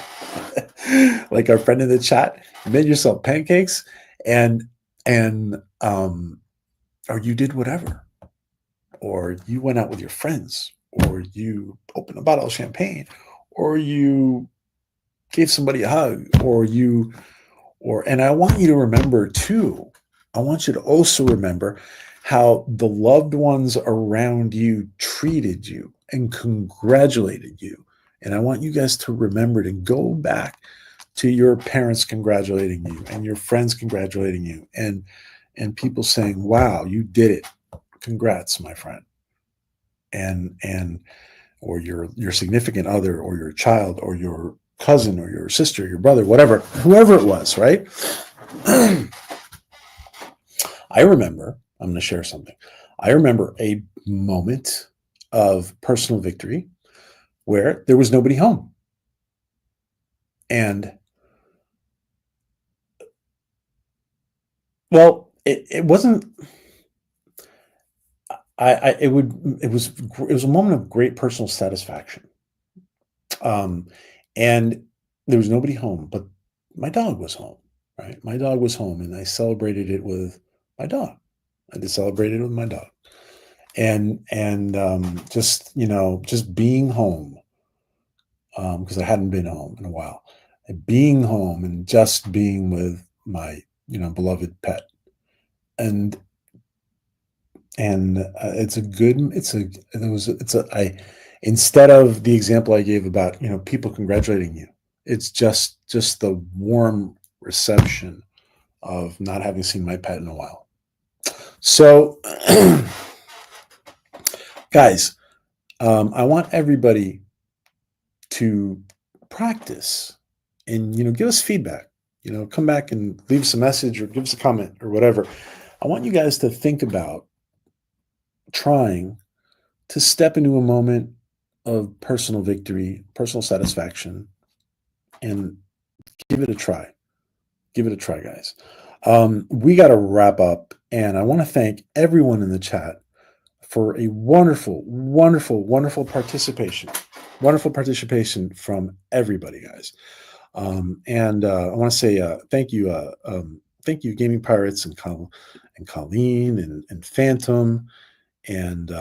Like our friend in the chat, you made yourself pancakes, and and or you did whatever, or you went out with your friends, or you opened a bottle of champagne, or you gave somebody a hug, and I want you to remember too, I want you to also remember how the loved ones around you treated you and congratulated you. And I want you guys to remember to go back to your parents congratulating you and your friends congratulating you, and people saying, "Wow, you did it. Congrats, my friend." And or your significant other, or your child, or your cousin or your sister, your brother, whatever, whoever it was, right? I remember, I'm going to share something. I remember a moment of personal victory where there was nobody home. And well, it wasn't, it was a moment of great personal satisfaction. And there was nobody home, but my dog was home, right? My dog was home and I celebrated it with my dog. I just celebrated it with my dog. And just, just being home, because I hadn't been home in a while. And being home and just being with my, beloved pet. And it's a good, I instead of the example I gave about, people congratulating you, it's just the warm reception of not having seen my pet in a while. So, guys, I want everybody to practice and, give us feedback, come back and leave us a message or give us a comment or whatever. I want you guys to think about trying to step into a moment of personal victory, personal satisfaction, and give it a try. Give it a try, guys. We got to wrap up, and I want to thank everyone in the chat for a wonderful, wonderful, wonderful participation. Wonderful participation from everybody, guys. And I want to say thank you, Gaming Pirates and Colleen and Phantom and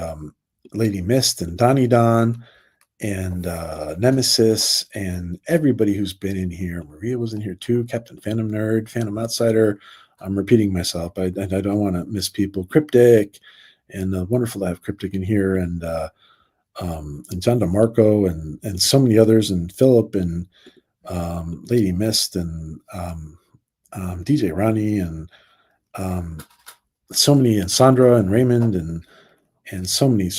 Lady Mist and Donnie Don and Nemesis and everybody who's been in here. Maria was in here too. Captain Phantom Nerd, Phantom Outsider. I'm repeating myself. I don't want to miss people. Cryptic and wonderful to have Cryptic in here and John DeMarco and so many others and Philip and Lady Mist and DJ Ronnie and so many and Sandra and Raymond and so many.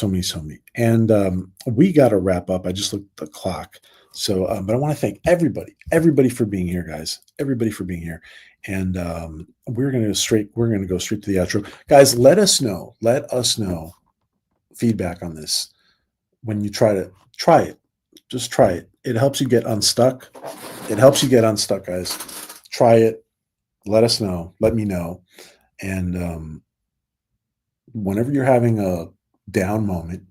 And we got to wrap up. I just looked at the clock. So, but I want to thank everybody for being here, guys. Everybody for being here. And we're going to go straight to the outro. Guys, let us know feedback on this. When you try it, just try it. It helps you get unstuck. Guys. Try it. Let us know. Let me know. And whenever you're having a down moment,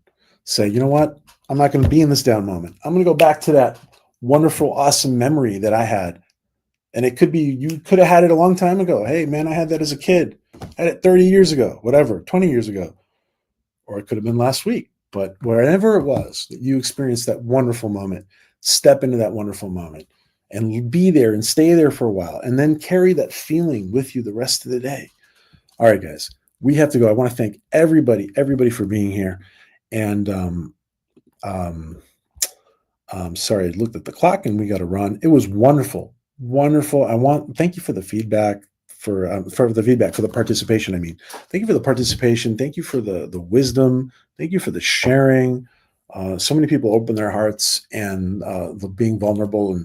say, you know what? I'm not going to be in this down moment. I'm going to go back to that wonderful, awesome memory that I had. And it could be, you could have had it a long time ago. Hey, man, I had that as a kid. I had it 30 years ago, whatever, 20 years ago. Or it could have been last week. But wherever it was that you experienced that wonderful moment, step into that wonderful moment and be there and stay there for a while and then carry that feeling with you the rest of the day. All right, guys, we have to go. I want to thank everybody for being here. And sorry, I looked at the clock and we got to run. It was wonderful. Thank you for the feedback, for the participation. I mean, thank you for the participation. Thank you for the wisdom. Thank you for the sharing. So many people open their hearts and being vulnerable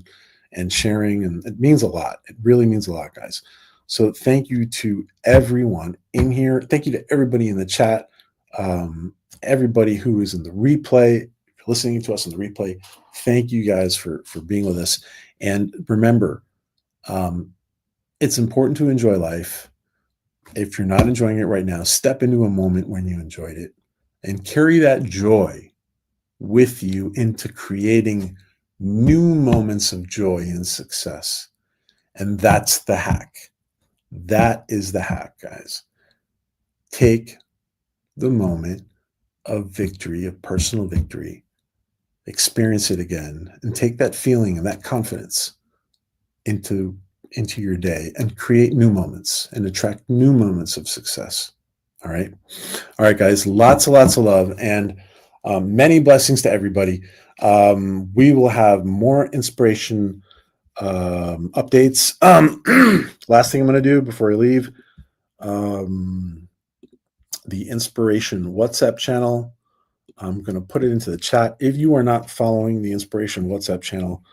and sharing, and it means a lot. It really means a lot, guys. So thank you to everyone in here. Thank you to everybody in the chat. Everybody who is in the replay, listening to us in the replay. Thank you guys for being with us. And remember, it's important to enjoy life. If you're not enjoying it right now, step into a moment when you enjoyed it and carry that joy with you into creating new moments of joy and success. And that's the hack. That is the hack, guys. Take the moment of victory, of personal victory, experience it again, and take that feeling and that confidence into your day and create new moments and attract new moments of success. All right, guys, lots of love and many blessings to everybody. We will have more inspiration updates. Last thing I'm going to do before I leave, the Inspiration WhatsApp channel. I'm going to put it into the chat. If you are not following the Inspiration WhatsApp channel,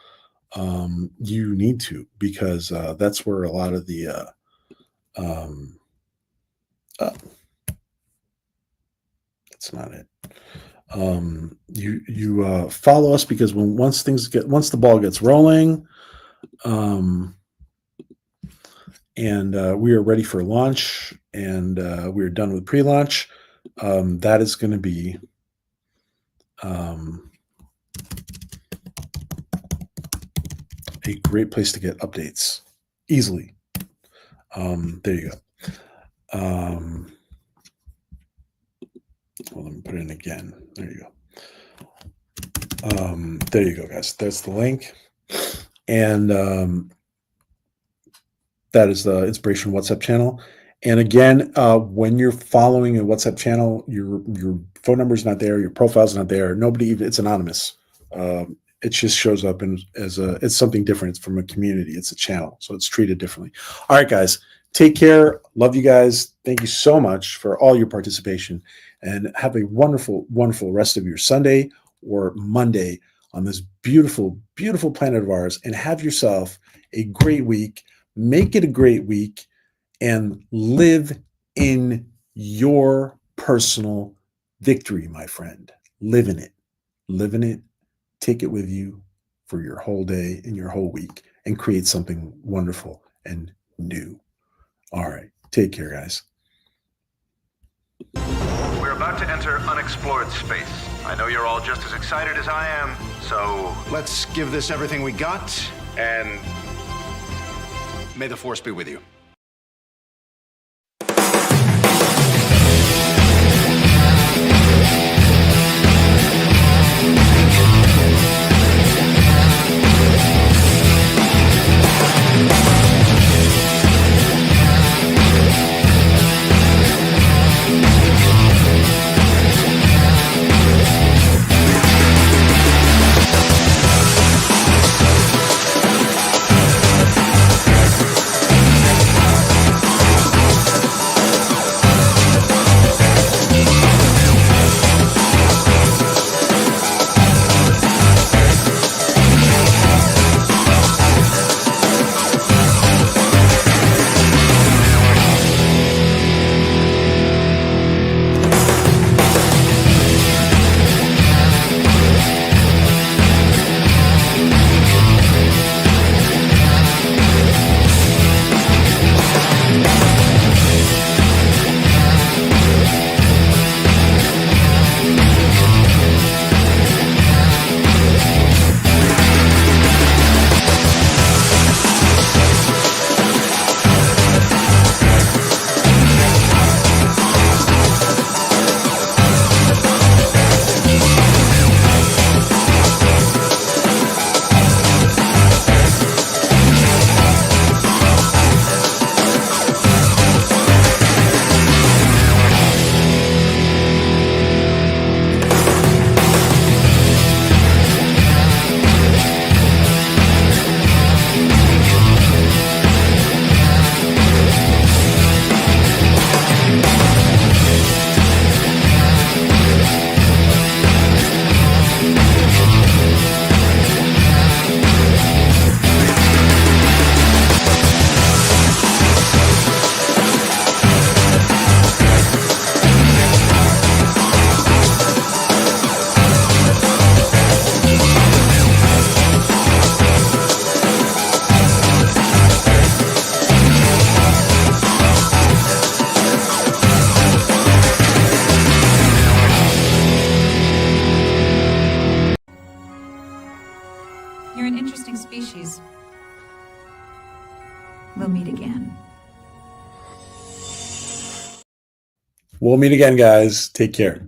you need to, because that's where a lot of the uh, that's not it. You follow us, because once the ball gets rolling, and we are ready for launch, and we are done with pre-launch, that is going to be a great place to get updates easily. There you go. Well, let me put it in again. There you go. There you go, guys. That's the link. And that is the Inspiration WhatsApp channel. And again, when you're following a WhatsApp channel, your phone number is not there, your profile's not there. It's anonymous. It just shows up it's something different. It's from a community. It's a channel, so it's treated differently. All right, guys, take care. Love you guys. Thank you so much for all your participation, and have a wonderful, wonderful rest of your Sunday or Monday on this beautiful, beautiful planet of ours, and have yourself a great week. Make it a great week, and live in your personal victory, my friend. Live in it. Live in it. Take it with you for your whole day and your whole week, and create something wonderful and new. All right. Take care, guys. We're about to enter unexplored space. I know you're all just as excited as I am, so let's give this everything we got, and may the Force be with you. You're an interesting species. We'll meet again. We'll meet again, guys. Take care.